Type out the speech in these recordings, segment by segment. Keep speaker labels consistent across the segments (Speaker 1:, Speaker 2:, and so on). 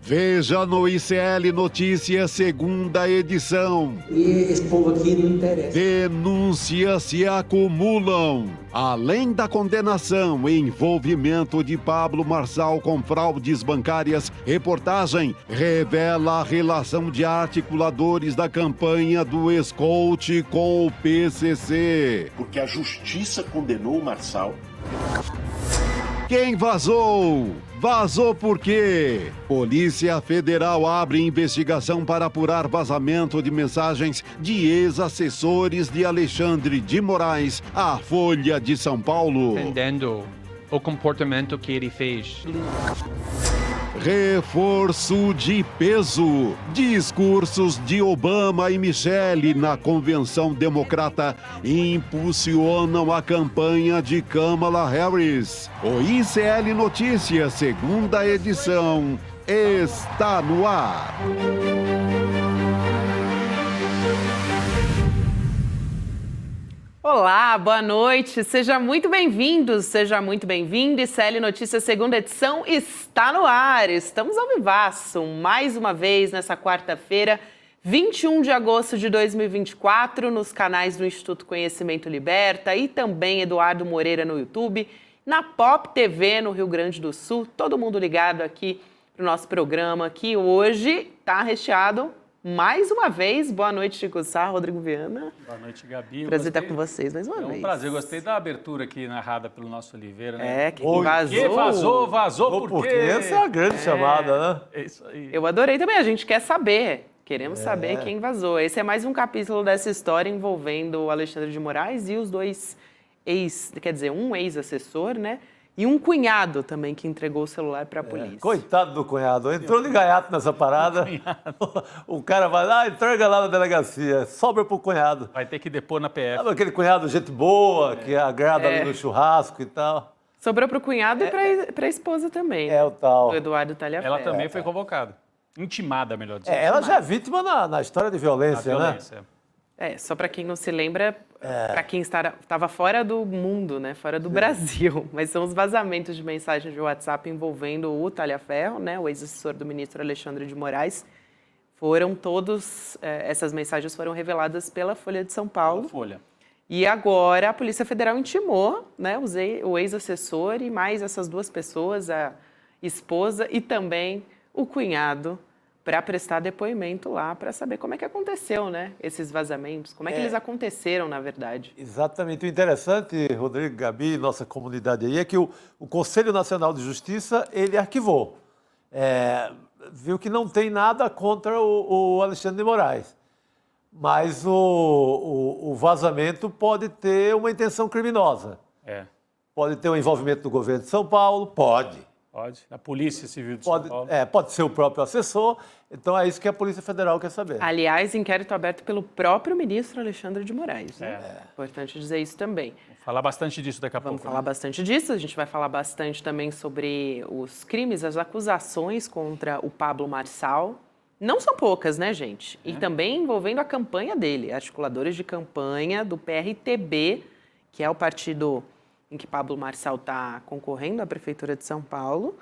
Speaker 1: Veja no ICL Notícias, segunda edição.
Speaker 2: E esse povo aqui não interessa.
Speaker 1: Denúncias se acumulam. Além da condenação e envolvimento de Pablo Marçal com fraudes bancárias, reportagem revela a relação de articuladores da campanha do Escoute com o PCC.
Speaker 3: Porque a justiça condenou o Marçal.
Speaker 1: Quem vazou? Vazou por quê? Polícia Federal abre investigação para apurar vazamento de mensagens de ex-assessores de Alexandre de Moraes à Folha de São Paulo.
Speaker 4: Entendendo o comportamento que ele fez.
Speaker 1: Reforço de peso. Discursos de Obama e Michele na Convenção Democrata impulsionam a campanha de Kamala Harris. O ICL Notícias, segunda edição, está no ar.
Speaker 5: Olá, boa noite, seja muito bem-vindo, seja muito bem-vindo. ICL Notícias, segunda edição, está no ar. Estamos ao vivaço, mais uma vez, nessa quarta-feira, 21 de agosto de 2024, nos canais do Instituto Conhecimento Liberta e também Eduardo Moreira no YouTube, na Pop TV no Rio Grande do Sul. Todo mundo ligado aqui para o nosso programa, que hoje está recheado. Mais uma vez, boa noite, Chico Sá, Rodrigo Viana.
Speaker 6: Boa noite, Gabi.
Speaker 5: Prazer estar com vocês mais uma vez.
Speaker 6: É um prazer, gostei da abertura aqui narrada pelo nosso Oliveira, né?
Speaker 5: Quem
Speaker 6: vazou por quê?
Speaker 7: Essa é a grande chamada, né?
Speaker 6: É isso aí.
Speaker 5: Eu adorei também, a gente quer saber, queremos saber quem vazou. Esse é mais um capítulo dessa história envolvendo o Alexandre de Moraes e os dois um ex-assessor, né? E um cunhado também que entregou o celular para a polícia.
Speaker 7: Coitado do cunhado, entrou de gaiato nessa parada. O cara vai lá, entrega lá na delegacia, sobra pro cunhado.
Speaker 6: Vai ter que depor na PF.
Speaker 7: Sabe aquele cunhado, gente boa, que agrada ali no churrasco e tal?
Speaker 5: Sobrou para o cunhado e para a esposa também.
Speaker 7: É o tal.
Speaker 5: Do Eduardo Talhaferro.
Speaker 6: Ela também foi convocada. Intimada, melhor dizendo.
Speaker 7: Ela já é vítima na história de violência, né?
Speaker 5: Só para quem não se lembra, para quem estava fora do mundo, né, fora do Brasil, mas são os vazamentos de mensagens de WhatsApp envolvendo o Talhaferro, né, o ex-assessor do ministro Alexandre de Moraes. Essas mensagens foram reveladas pela Folha de São Paulo.
Speaker 6: Folha.
Speaker 5: E agora a Polícia Federal intimou, né, o ex-assessor e mais essas duas pessoas, a esposa e também o cunhado, para prestar depoimento lá, para saber como é que aconteceu, né, esses vazamentos, como é que eles aconteceram, na verdade.
Speaker 7: Exatamente. O interessante, Rodrigo, Gabi, nossa comunidade aí, é que o Conselho Nacional de Justiça, ele arquivou. Viu que não tem nada contra o Alexandre de Moraes. Mas o vazamento pode ter uma intenção criminosa. Pode ter um envolvimento do governo de São Paulo, pode.
Speaker 6: Pode. A Polícia Civil de São Paulo.
Speaker 7: Pode ser o próprio assessor. Então é isso que a Polícia Federal quer saber.
Speaker 5: Aliás, inquérito aberto pelo próprio ministro Alexandre de Moraes. Né? Importante dizer isso também.
Speaker 6: Vamos falar bastante disso daqui a pouco.
Speaker 5: Vamos falar bastante disso. A gente vai falar bastante também sobre os crimes, as acusações contra o Pablo Marçal. Não são poucas, né, gente? E também envolvendo a campanha dele, articuladores de campanha do PRTB, que é o partido em que Pablo Marçal está concorrendo à Prefeitura de São Paulo,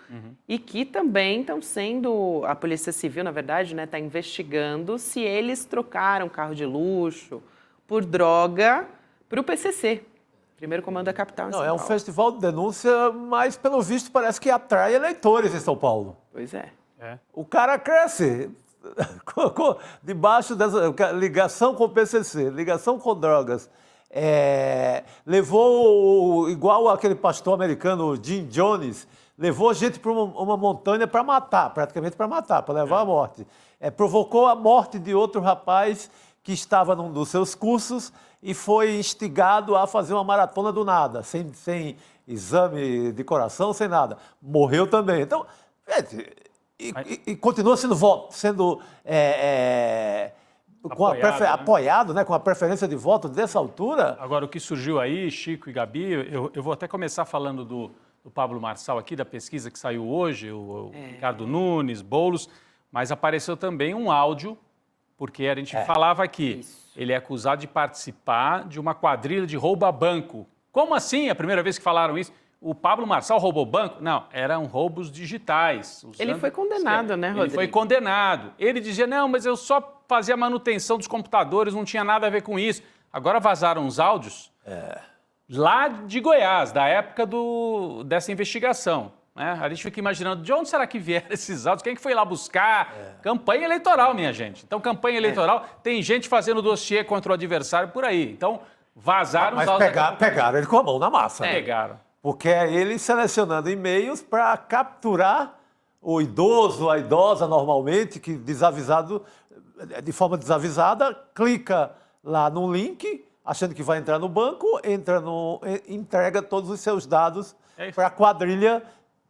Speaker 5: e que também estão sendo, a Polícia Civil, na verdade, está investigando se eles trocaram carro de luxo por droga para o PCC, Primeiro Comando da Capital em São Paulo.
Speaker 7: É um festival de denúncia, mas pelo visto parece que atrai eleitores em São Paulo.
Speaker 5: Pois é.
Speaker 7: O cara cresce debaixo dessa ligação com o PCC, ligação com drogas. Levou, igual aquele pastor americano Jim Jones, levou a gente para uma montanha para matar, praticamente para matar, para levar à morte. Provocou a morte de outro rapaz que estava num dos seus cursos e foi instigado a fazer uma maratona do nada, sem exame de coração, sem nada. Morreu também. Então, e continua sendo apoiado, né, com a preferência de voto dessa altura.
Speaker 6: Agora, o que surgiu aí, Chico e Gabi, eu vou até começar falando do Pablo Marçal aqui, da pesquisa que saiu hoje, o Ricardo Nunes, Boulos, mas apareceu também um áudio, porque a gente falava aqui, ele é acusado de participar de uma quadrilha de roubo a banco. Como assim? É a primeira vez que falaram isso. o Pablo Marçal roubou banco? Não, eram roubos digitais.
Speaker 5: Ele foi condenado, né, Rodrigo?
Speaker 6: Ele foi condenado. Ele dizia, não, mas eu só fazia manutenção dos computadores, não tinha nada a ver com isso. Agora vazaram os áudios lá de Goiás, da época dessa investigação. Né? A gente fica imaginando, de onde será que vieram esses áudios? Quem que foi lá buscar? Campanha eleitoral, minha gente. Então, campanha eleitoral, tem gente fazendo dossiê contra o adversário por aí. Então, vazaram os áudios.
Speaker 7: Mas pegaram ele com a mão na massa. Né?
Speaker 6: Pegaram.
Speaker 7: Porque é ele selecionando e-mails para capturar o idoso, a idosa, normalmente, que desavisado, de forma desavisada, clica lá no link, achando que vai entrar no banco, entrega todos os seus dados para a quadrilha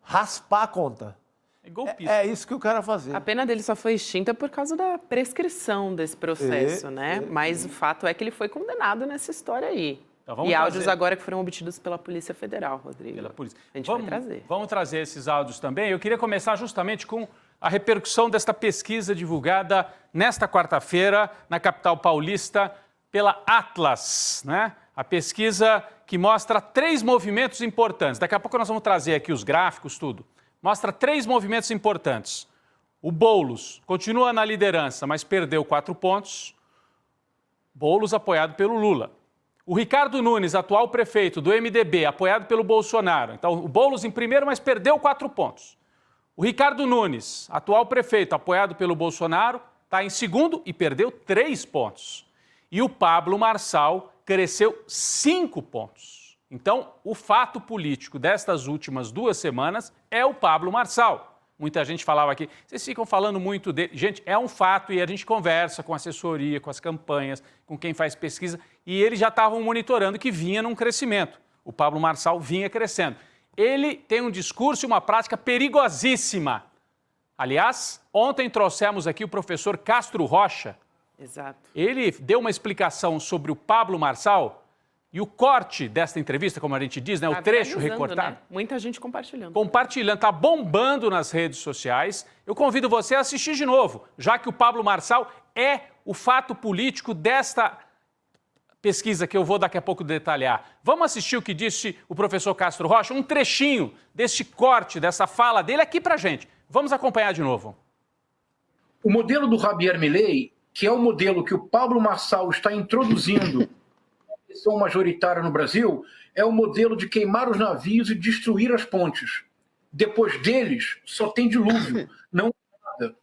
Speaker 7: raspar a conta.
Speaker 6: É golpista.
Speaker 7: É isso que o cara fazia.
Speaker 5: A pena dele só foi extinta por causa da prescrição desse processo, né? Mas o fato é que ele foi condenado nessa história aí.
Speaker 6: Então,
Speaker 5: e áudios agora que foram obtidos pela Polícia Federal, Rodrigo.
Speaker 6: Pela polícia.
Speaker 5: A gente vai trazer.
Speaker 6: Vamos trazer esses áudios também. Eu queria começar justamente com a repercussão desta pesquisa divulgada nesta quarta-feira na capital paulista pela Atlas, né? A pesquisa que mostra 3 movimentos importantes. Daqui a pouco nós vamos trazer aqui os gráficos, tudo. Mostra 3 movimentos importantes. O Boulos continua na liderança, mas perdeu 4 pontos. Boulos apoiado pelo Lula. O Ricardo Nunes, atual prefeito do MDB, apoiado pelo Bolsonaro. Então, o Boulos em primeiro, mas perdeu 4 pontos. O Ricardo Nunes, atual prefeito, apoiado pelo Bolsonaro, está em segundo e perdeu 3 pontos. E o Pablo Marçal cresceu 5 pontos. Então, o fato político destas últimas 2 semanas é o Pablo Marçal. Muita gente falava aqui, vocês ficam falando muito dele. Gente, é um fato e a gente conversa com a assessoria, com as campanhas, com quem faz pesquisa, e eles já estavam monitorando que vinha num crescimento. O Pablo Marçal vinha crescendo. Ele tem um discurso e uma prática perigosíssima. Aliás, ontem trouxemos aqui o professor Castro Rocha.
Speaker 5: Exato.
Speaker 6: Ele deu uma explicação sobre o Pablo Marçal e o corte desta entrevista, como a gente diz, né, o trecho recortado.
Speaker 5: Né? Muita gente compartilhando.
Speaker 6: Compartilhando, está bombando nas redes sociais. Eu convido você a assistir de novo, já que o Pablo Marçal é o fato político desta pesquisa que eu vou daqui a pouco detalhar. Vamos assistir o que disse o professor Castro Rocha, um trechinho deste corte, dessa fala dele aqui pra gente. Vamos acompanhar de novo.
Speaker 8: O modelo do Javier Milei, que é o modelo que o Pablo Marçal está introduzindo na eleição majoritária no Brasil, é o modelo de queimar os navios e destruir as pontes. Depois deles, só tem dilúvio, não nada.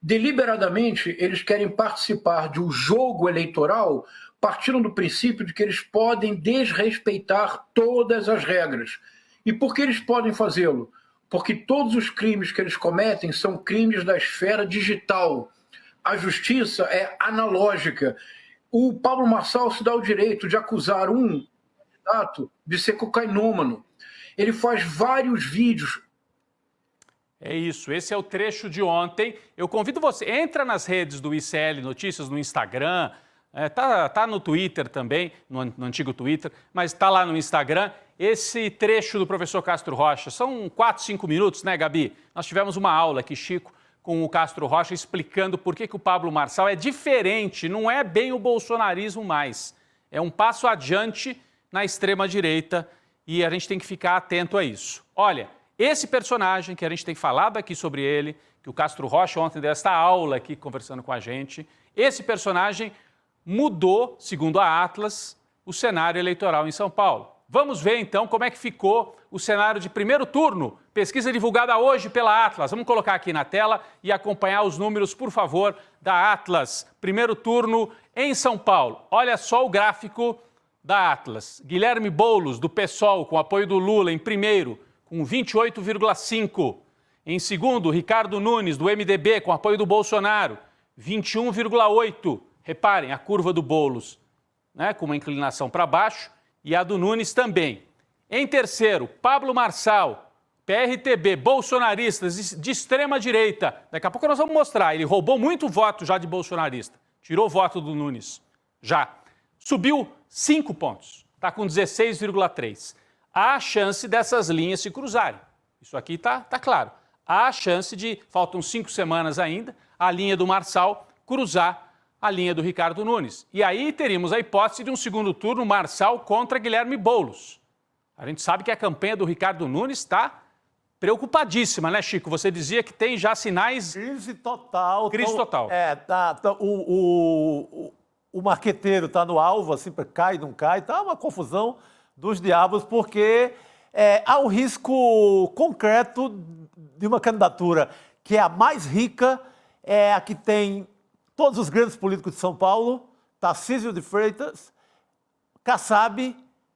Speaker 8: Deliberadamente, eles querem participar de um jogo eleitoral partindo do princípio de que eles podem desrespeitar todas as regras. E por que eles podem fazê-lo? Porque todos os crimes que eles cometem são crimes da esfera digital. A justiça é analógica. O Pablo Marçal se dá o direito de acusar um candidato de ser cocainômano. Ele faz vários vídeos.
Speaker 6: É isso, esse é o trecho de ontem. Eu convido você, entra nas redes do ICL Notícias, no Instagram, tá no Twitter também, no antigo Twitter, mas tá lá no Instagram. Esse trecho do professor Castro Rocha, são 4, 5 minutos, né, Gabi? Nós tivemos uma aula aqui, Chico, com o Castro Rocha, explicando por que o Pablo Marçal é diferente, não é bem o bolsonarismo mais. É um passo adiante na extrema-direita e a gente tem que ficar atento a isso. Olha, esse personagem que a gente tem falado aqui sobre ele, que o Castro Rocha ontem deu esta aula aqui conversando com a gente, esse personagem mudou, segundo a Atlas, o cenário eleitoral em São Paulo. Vamos ver, então, como é que ficou o cenário de primeiro turno. Pesquisa divulgada hoje pela Atlas. Vamos colocar aqui na tela e acompanhar os números, por favor, da Atlas. Primeiro turno em São Paulo. Olha só o gráfico da Atlas. Guilherme Boulos, do PSOL, com apoio do Lula, em primeiro, com 28,5%. Em segundo, Ricardo Nunes, do MDB, com apoio do Bolsonaro, 21,8%. Reparem, a curva do Boulos, né, com uma inclinação para baixo, e a do Nunes também. Em terceiro, Pablo Marçal, PRTB, bolsonaristas de extrema-direita. Daqui a pouco nós vamos mostrar, ele roubou muito voto já de bolsonarista. Tirou voto do Nunes, já. Subiu 5 pontos, está com 16,3%. Há a chance dessas linhas se cruzarem. Isso aqui tá claro. Há a chance de, faltam 5 semanas ainda, a linha do Marçal cruzar a linha do Ricardo Nunes. E aí teríamos a hipótese de um segundo turno Marçal contra Guilherme Boulos. A gente sabe que a campanha do Ricardo Nunes está preocupadíssima, né, Chico? Você dizia que tem já sinais...
Speaker 7: Crise total.
Speaker 6: Crise total.
Speaker 7: O marqueteiro está no alvo, assim, cai, não cai, tá uma confusão dos diabos, porque há um risco concreto de uma candidatura que é a mais rica, é a que tem todos os grandes políticos de São Paulo, Tarcísio de Freitas, Kassab,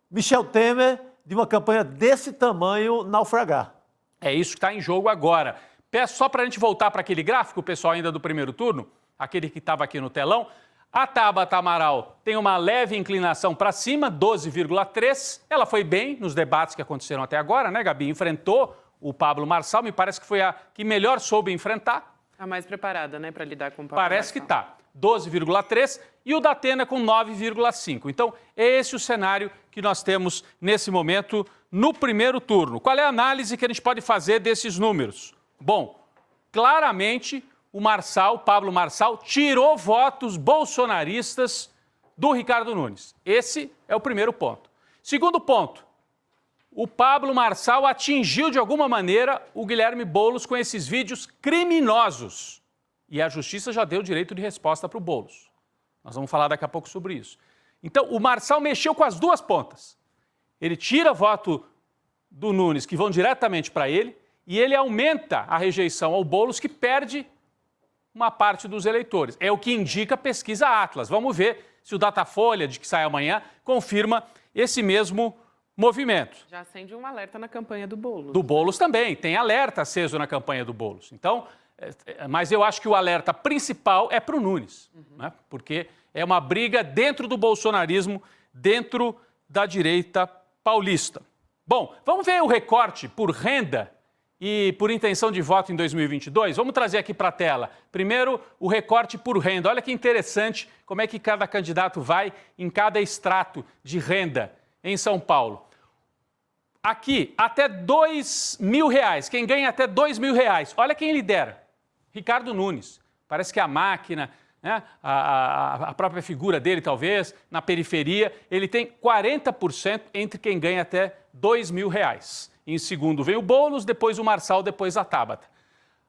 Speaker 7: Michel Temer, de uma campanha desse tamanho naufragar.
Speaker 6: É isso que está em jogo agora. Peço só para a gente voltar para aquele gráfico, pessoal, ainda do primeiro turno, aquele que estava aqui no telão. A Tabata Amaral tem uma leve inclinação para cima, 12,3. Ela foi bem nos debates que aconteceram até agora, né, Gabi? Enfrentou o Pablo Marçal, me parece que foi a que melhor soube enfrentar.
Speaker 5: A mais preparada, né, para lidar com o Pablo
Speaker 6: Parece que
Speaker 5: Marçal.
Speaker 6: está. 12,3 e o da Atena com 9,5. Então, é esse o cenário que nós temos nesse momento no primeiro turno. Qual é a análise que a gente pode fazer desses números? Bom, claramente o Pablo Marçal, tirou votos bolsonaristas do Ricardo Nunes. Esse é o primeiro ponto. Segundo ponto, o Pablo Marçal atingiu de alguma maneira o Guilherme Boulos com esses vídeos criminosos. E a justiça já deu direito de resposta para o Boulos. Nós vamos falar daqui a pouco sobre isso. Então, o Marçal mexeu com as duas pontas. Ele tira voto do Nunes, que vão diretamente para ele, e ele aumenta a rejeição ao Boulos, que perde uma parte dos eleitores. É o que indica a pesquisa Atlas. Vamos ver se o Datafolha, de que sai amanhã, confirma esse mesmo movimento.
Speaker 5: Já acende um alerta na campanha do Boulos.
Speaker 6: Do Boulos também, tem alerta aceso na campanha do Boulos. Então, mas eu acho que o alerta principal é para o Nunes, né? Porque é uma briga dentro do bolsonarismo, dentro da direita paulista. Bom, vamos ver o recorte por renda e por intenção de voto em 2022? Vamos trazer aqui para a tela. Primeiro, o recorte por renda. Olha que interessante como é que cada candidato vai em cada extrato de renda em São Paulo. Aqui, até R$2.000. Quem ganha até R$2.000. Olha quem lidera. Ricardo Nunes. Parece que a máquina, né, a própria figura dele, talvez, na periferia, ele tem 40% entre quem ganha até R$2.000. Em segundo vem o Boulos, depois o Marçal, depois a Tabata.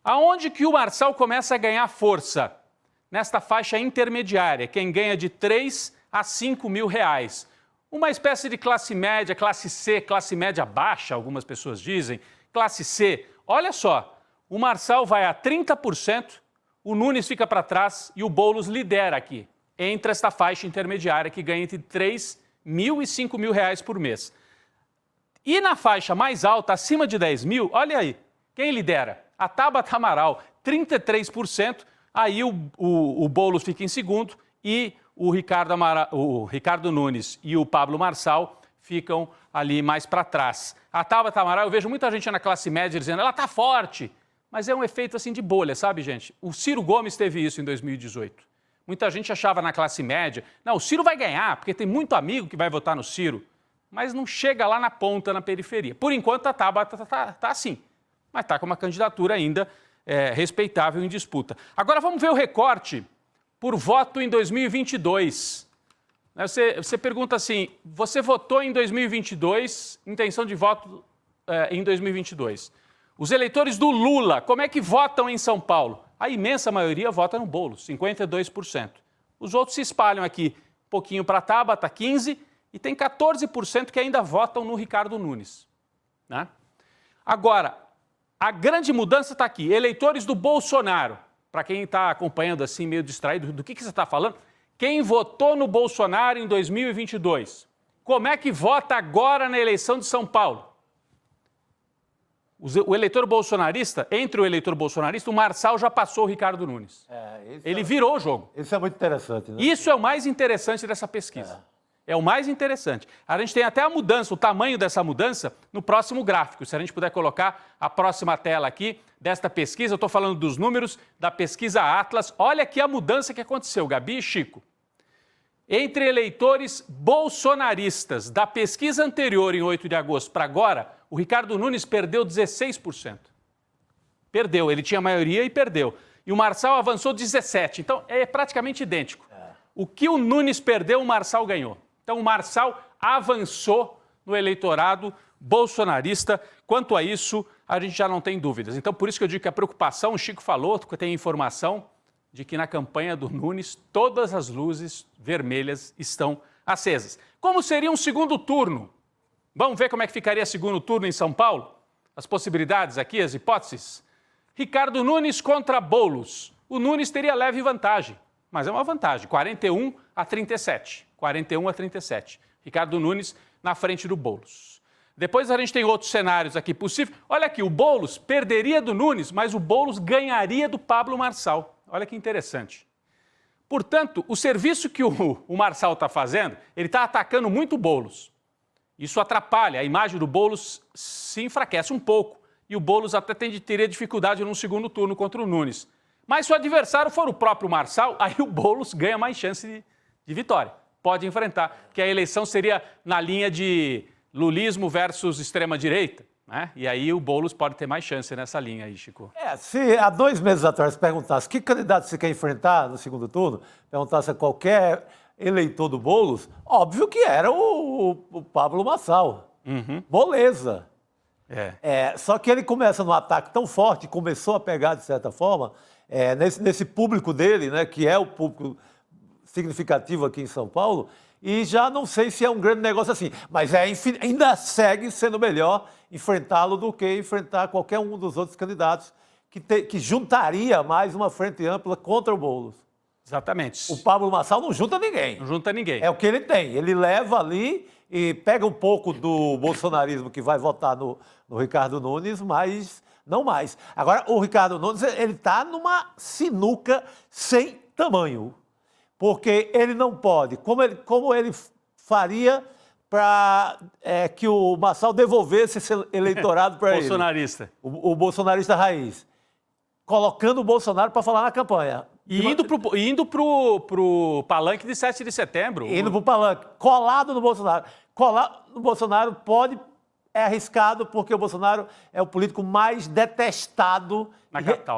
Speaker 6: Aonde que o Marçal começa a ganhar força? Nesta faixa intermediária, quem ganha de R$3.000 a R$5.000. Uma espécie de classe média, classe C, classe média baixa, algumas pessoas dizem. Classe C, olha só, o Marçal vai a 30%, o Nunes fica para trás e o Boulos lidera aqui, entre esta faixa intermediária que ganha entre R$3.000 e R$5.000 por mês. E na faixa mais alta, acima de 10.000, olha aí, quem lidera? A Tabata Amaral, 33%, aí o Boulos fica em segundo e o Ricardo Nunes e o Pablo Marçal ficam ali mais para trás. A Tabata Amaral, eu vejo muita gente na classe média dizendo, ela está forte, mas é um efeito assim de bolha, sabe, gente? O Ciro Gomes teve isso em 2018. Muita gente achava na classe média, não, o Ciro vai ganhar, porque tem muito amigo que vai votar no Ciro, mas não chega lá na ponta, na periferia. Por enquanto, a Tabata está assim, mas está com uma candidatura ainda respeitável em disputa. Agora vamos ver o recorte por voto em 2022. Você pergunta assim, você votou em 2022, intenção de voto em 2022. Os eleitores do Lula, como é que votam em São Paulo? A imensa maioria vota no Boulos, 52%. Os outros se espalham aqui, um pouquinho para a Tabata, 15%, e tem 14% que ainda votam no Ricardo Nunes, né? Agora, a grande mudança está aqui, eleitores do Bolsonaro. Para quem está acompanhando assim, meio distraído, do que você está falando? Quem votou no Bolsonaro em 2022? Como é que vota agora na eleição de São Paulo? O eleitor bolsonarista, entre o eleitor bolsonarista, o Marçal já passou o Ricardo Nunes. Ele virou o jogo.
Speaker 7: Isso é muito interessante, né?
Speaker 6: Isso é o mais interessante dessa pesquisa. É o mais interessante. A gente tem até a mudança, o tamanho dessa mudança, no próximo gráfico. Se a gente puder colocar a próxima tela aqui desta pesquisa, eu estou falando dos números da pesquisa Atlas. Olha aqui a mudança que aconteceu, Gabi e Chico. Entre eleitores bolsonaristas da pesquisa anterior, em 8 de agosto, para agora, o Ricardo Nunes perdeu 16%. Perdeu, ele tinha maioria e perdeu. E o Marçal avançou 17%. Então, é praticamente idêntico. O que o Nunes perdeu, o Marçal ganhou. Então, o Marçal avançou no eleitorado bolsonarista. Quanto a isso, a gente já não tem dúvidas. Então, por isso que eu digo que a preocupação, o Chico falou, que tem informação de que na campanha do Nunes todas as luzes vermelhas estão acesas. Como seria um segundo turno? Vamos ver como é que ficaria segundo turno em São Paulo? As possibilidades aqui, as hipóteses? Ricardo Nunes contra Boulos. O Nunes teria leve vantagem, mas é uma vantagem, 41-37. 41-37. Ricardo Nunes na frente do Boulos. Depois a gente tem outros cenários aqui possíveis. Olha aqui, o Boulos perderia do Nunes, mas o Boulos ganharia do Pablo Marçal. Olha que interessante. Portanto, o serviço que o Marçal está fazendo, ele está atacando muito o Boulos. Isso atrapalha, a imagem do Boulos se enfraquece um pouco. E o Boulos até teria dificuldade num segundo turno contra o Nunes. Mas se o adversário for o próprio Marçal, aí o Boulos ganha mais chance de vitória. Pode enfrentar, porque a eleição seria na linha de lulismo versus extrema-direita, né? E aí o Boulos pode ter mais chance nessa linha aí, Chico.
Speaker 7: Se há 2 meses atrás perguntasse que candidato você quer enfrentar no segundo turno, perguntasse a qualquer eleitor do Boulos, óbvio que era o Pablo Marçal. Moleza. Só que ele começa num ataque tão forte, começou a pegar de certa forma, nesse público dele, né, que é o público significativo aqui em São Paulo, e já não sei se é um grande negócio assim, mas ainda segue sendo melhor enfrentá-lo do que enfrentar qualquer um dos outros candidatos que juntaria mais uma frente ampla contra o Boulos.
Speaker 6: Exatamente.
Speaker 7: O Pablo Marçal não junta ninguém.
Speaker 6: Não junta ninguém.
Speaker 7: É o que ele tem. Ele leva ali e pega um pouco do bolsonarismo que vai votar no Ricardo Nunes, mas não mais. Agora, o Ricardo Nunes, ele está numa sinuca sem tamanho. Porque ele não pode, como ele faria para que o Marçal devolvesse esse eleitorado para ele.
Speaker 6: Bolsonarista.
Speaker 7: O bolsonarista raiz. Colocando o Bolsonaro para falar na campanha.
Speaker 6: E indo pro palanque de 7 de setembro.
Speaker 7: Indo pro palanque, colado no Bolsonaro. Colar no Bolsonaro é arriscado, porque o Bolsonaro é o político mais detestado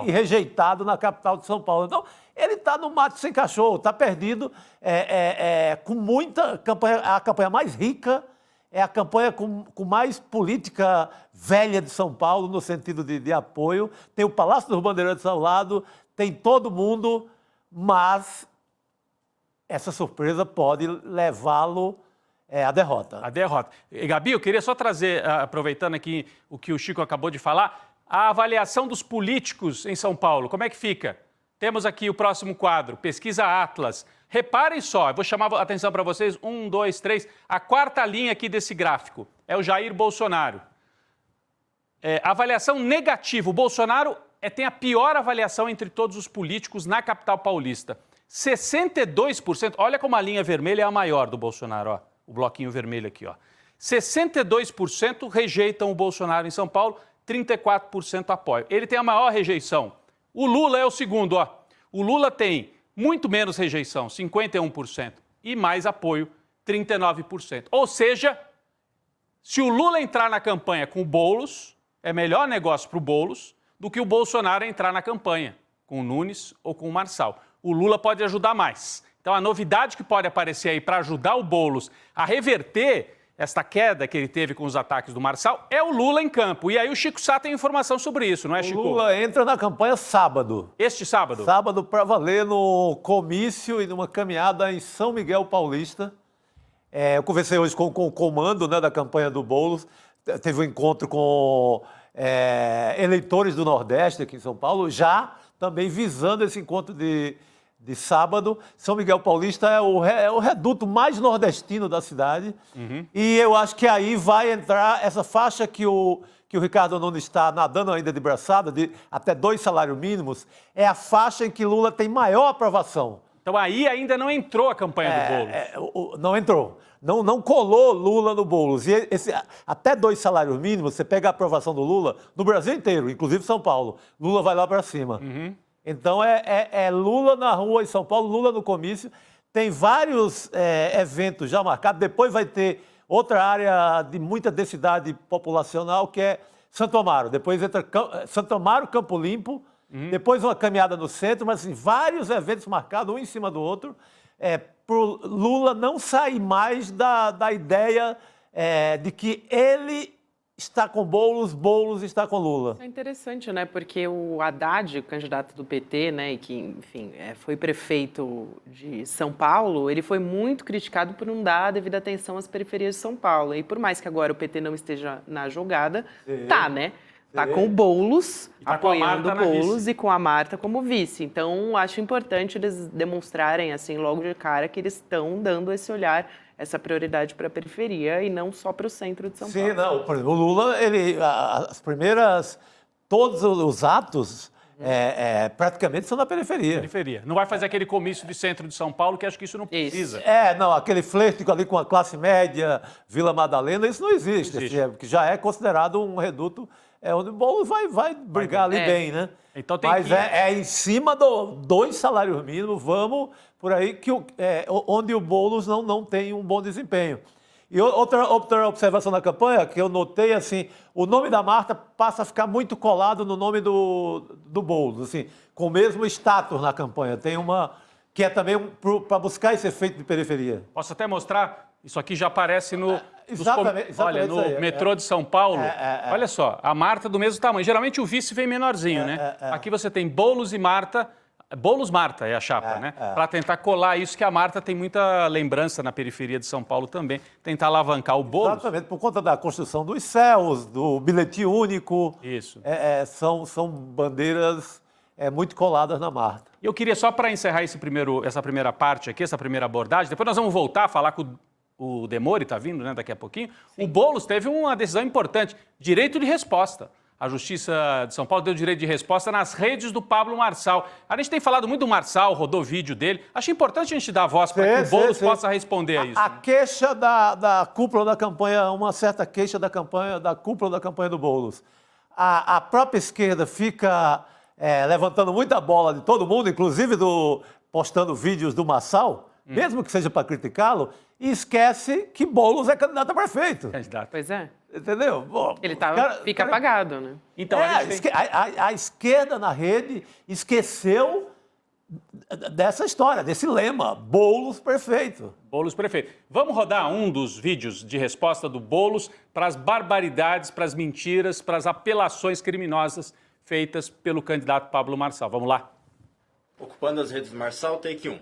Speaker 7: e rejeitado na capital de São Paulo. Então, ele está no mato sem cachorro, está perdido, com muita campanha, a campanha mais rica, é a campanha com mais política velha de São Paulo, no sentido de apoio. Tem o Palácio dos Bandeirantes ao lado, tem todo mundo, mas essa surpresa pode levá-lo à derrota.
Speaker 6: A derrota. E, Gabi, eu queria só trazer, aproveitando aqui o que o Chico acabou de falar, a avaliação dos políticos em São Paulo. Como é que fica? Temos aqui o próximo quadro, Pesquisa Atlas. Reparem só, eu vou chamar a atenção para vocês, 1, 2, 3, a quarta linha aqui desse gráfico é o Jair Bolsonaro. Avaliação negativa, o Bolsonaro tem a pior avaliação entre todos os políticos na capital paulista. 62%, olha como a linha vermelha é a maior do Bolsonaro, ó, o bloquinho vermelho aqui, ó. 62% rejeitam o Bolsonaro em São Paulo, 34% apoiam. Ele tem a maior rejeição. O Lula é o segundo, ó. O Lula tem muito menos rejeição, 51%, e mais apoio, 39%. Ou seja, se o Lula entrar na campanha com o Boulos, é melhor negócio para o Boulos do que o Bolsonaro entrar na campanha com o Nunes ou com o Marçal. O Lula pode ajudar mais. Então, a novidade que pode aparecer aí para ajudar o Boulos a reverter esta queda que ele teve com os ataques do Marçal é o Lula em campo. E aí o Chico Sá tem informação sobre isso, não é, Chico?
Speaker 7: O Lula entra na campanha sábado.
Speaker 6: Este sábado?
Speaker 7: Sábado para valer no comício e numa caminhada em São Miguel Paulista. Eu conversei hoje com o comando, né, da campanha do Boulos. Teve um encontro com eleitores do Nordeste aqui em São Paulo, já também visando esse encontro de sábado. São Miguel Paulista é o reduto mais nordestino da cidade. E eu acho que aí vai entrar essa faixa que o Ricardo Nunes está nadando ainda de braçada, de até 2 salários mínimos, é a faixa em que Lula tem maior aprovação.
Speaker 6: Então aí ainda não entrou a campanha do Boulos.
Speaker 7: Não entrou. Não colou Lula no Boulos. E até 2 salários mínimos, você pega a aprovação do Lula no Brasil inteiro, inclusive São Paulo. Lula vai lá para cima. Então, é Lula na rua em São Paulo, Lula no comício. Tem vários eventos já marcados. Depois vai ter outra área de muita densidade populacional, que é Santo Amaro. Depois entra Santo Amaro, Campo Limpo. Depois uma caminhada no centro. Mas assim, vários eventos marcados, um em cima do outro, para o Lula não sair mais da ideia de que ele está com Boulos, Boulos está com Lula.
Speaker 5: É interessante, né? Porque o Haddad, o candidato do PT, né, e que, enfim, foi prefeito de São Paulo, ele foi muito criticado por não dar a devida atenção às periferias de São Paulo. E por mais que agora o PT não esteja na jogada, tá, né? Tá com o Boulos,
Speaker 6: tá
Speaker 5: apoiando o
Speaker 6: com a Marta na
Speaker 5: Boulos
Speaker 6: vice.
Speaker 5: e com a Marta como vice. Então, acho importante eles demonstrarem, assim, logo de cara, que eles estão dando esse olhar, essa prioridade para a periferia e não só para o centro de São Paulo.
Speaker 7: Sim, não. Por exemplo, o Lula, as primeiras... Todos os atos praticamente são na periferia.
Speaker 6: Periferia. Não vai fazer aquele comício de centro de São Paulo, que acho que isso não precisa.
Speaker 7: Não, aquele flerte ali com a classe média, Vila Madalena, isso não existe. Assim, porque já é considerado um reduto onde o Boulos vai brigar ali bem, né?
Speaker 6: Então tem
Speaker 7: Mas
Speaker 6: que...
Speaker 7: em cima dos 2 salários mínimos, vamos por aí, onde o Boulos não tem um bom desempenho. E outra observação da campanha, que eu notei, assim, o nome da Marta passa a ficar muito colado no nome do Boulos, assim, com o mesmo status na campanha. Tem uma que é também para buscar esse efeito de periferia.
Speaker 6: Posso até mostrar? Isso aqui já aparece no...
Speaker 7: Exatamente
Speaker 6: Olha, no metrô de São Paulo, olha só, a Marta do mesmo tamanho. Geralmente o vice vem menorzinho, né? Aqui você tem Boulos e Marta. Boulos-Marta é a chapa, né? Para tentar colar isso, que a Marta tem muita lembrança na periferia de São Paulo também. Tentar alavancar o Boulos.
Speaker 7: Exatamente, por conta da construção dos céus, do bilhete único.
Speaker 6: Isso.
Speaker 7: São bandeiras muito coladas na Marta.
Speaker 6: E eu queria só para encerrar essa primeira parte aqui, essa primeira abordagem, depois nós vamos voltar a falar com o Demori, está vindo, né, daqui a pouquinho. Sim. O Boulos teve uma decisão importante, direito de resposta. A Justiça de São Paulo deu direito de resposta nas redes do Pablo Marçal. A gente tem falado muito do Marçal, rodou vídeo dele. Acho importante a gente dar voz para que o Boulos possa responder a isso.
Speaker 7: A queixa da cúpula da campanha, uma certa queixa da cúpula da campanha do Boulos. A própria esquerda fica levantando muita bola de todo mundo, inclusive postando vídeos do Marçal, mesmo que seja para criticá-lo, e esquece que Boulos é candidato a prefeito.
Speaker 5: Pois é.
Speaker 7: Entendeu? Bom,
Speaker 5: ele fica apagado, né?
Speaker 6: Então,
Speaker 7: a esquerda na rede esqueceu dessa história, desse lema, Boulos prefeito.
Speaker 6: Boulos prefeito. Vamos rodar um dos vídeos de resposta do Boulos para as barbaridades, para as mentiras, para as apelações criminosas feitas pelo candidato Pablo Marçal. Vamos lá.
Speaker 9: Ocupando as redes do Marçal, take 1.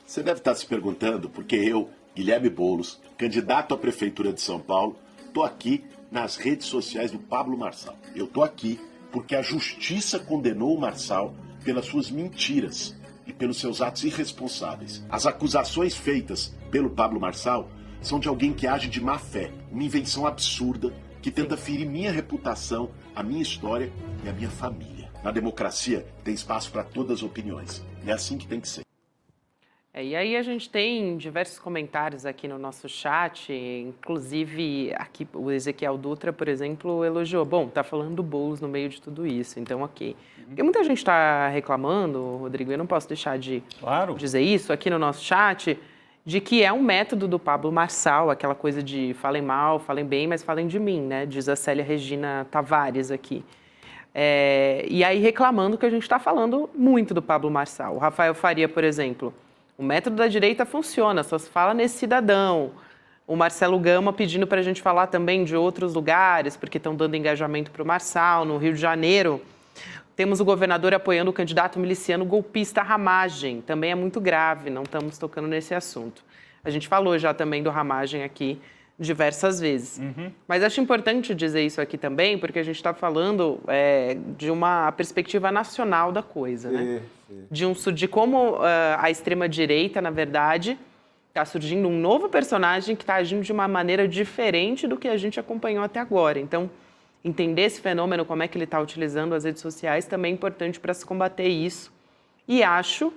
Speaker 3: Você deve estar se perguntando porque eu, Guilherme Boulos, candidato à Prefeitura de São Paulo, estou aqui nas redes sociais do Pablo Marçal. Eu estou aqui porque a justiça condenou o Marçal pelas suas mentiras e pelos seus atos irresponsáveis. As acusações feitas pelo Pablo Marçal são de alguém que age de má fé, uma invenção absurda que tenta ferir minha reputação, a minha história e a minha família. Na democracia tem espaço para todas as opiniões. É assim que tem que ser.
Speaker 5: E aí a gente tem diversos comentários aqui no nosso chat, inclusive aqui o Ezequiel Dutra, por exemplo, elogiou. Bom, tá falando do Boulos no meio de tudo isso, então ok. Porque muita gente está reclamando, Rodrigo, eu não posso deixar de dizer isso aqui no nosso chat, de que é um método do Pablo Marçal, aquela coisa de falem mal, falem bem, mas falem de mim, né? Diz a Célia Regina Tavares aqui. E aí reclamando que a gente está falando muito do Pablo Marçal. O Rafael Faria, por exemplo... O método da direita funciona, só se fala nesse cidadão. O Marcelo Gama pedindo para a gente falar também de outros lugares, porque estão dando engajamento para o Marçal. No Rio de Janeiro, temos o governador apoiando o candidato miliciano golpista Ramagem. Também é muito grave, não estamos tocando nesse assunto. A gente falou já também do Ramagem aqui diversas vezes. Mas acho importante dizer isso aqui também, porque a gente está falando de uma perspectiva nacional da coisa, né? De como a extrema-direita, na verdade, está surgindo um novo personagem que está agindo de uma maneira diferente do que a gente acompanhou até agora. Então, entender esse fenômeno, como é que ele está utilizando as redes sociais, também é importante para se combater isso. E acho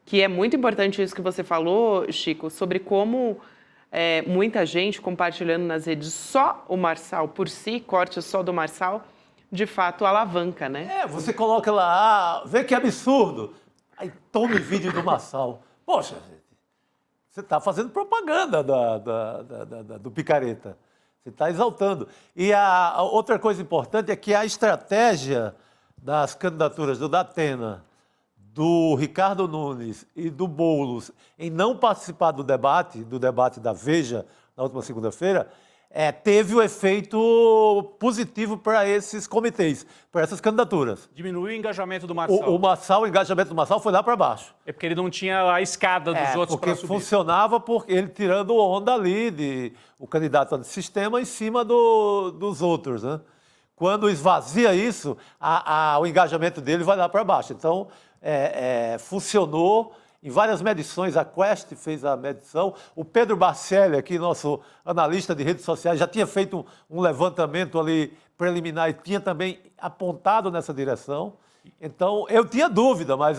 Speaker 5: que é muito importante isso que você falou, Chico, sobre como muita gente compartilhando nas redes só o Marçal por si, corte só do Marçal, de fato alavanca, né?
Speaker 7: Você coloca lá, vê que absurdo. Aí tome vídeo do Marçal. Poxa, gente, você está fazendo propaganda do picareta. Você está exaltando. E a outra coisa importante é que a estratégia das candidaturas do Datena, do Ricardo Nunes e do Boulos em não participar do debate da Veja, na última segunda-feira, teve o efeito positivo para esses comitês, para essas candidaturas.
Speaker 6: Diminuiu o engajamento do Marçal.
Speaker 7: O engajamento do Marçal foi lá para baixo.
Speaker 6: É porque ele não tinha a escada dos outros para subir.
Speaker 7: Porque funcionava porque ele tirando onda ali, o candidato de sistema em cima dos outros, né? Quando esvazia isso, o engajamento dele vai lá para baixo. Então, funcionou em várias medições. A Quest fez a medição. O Pedro Barcelli, aqui, nosso analista de redes sociais, já tinha feito um levantamento ali preliminar e tinha também apontado nessa direção. Então, eu tinha dúvida, mas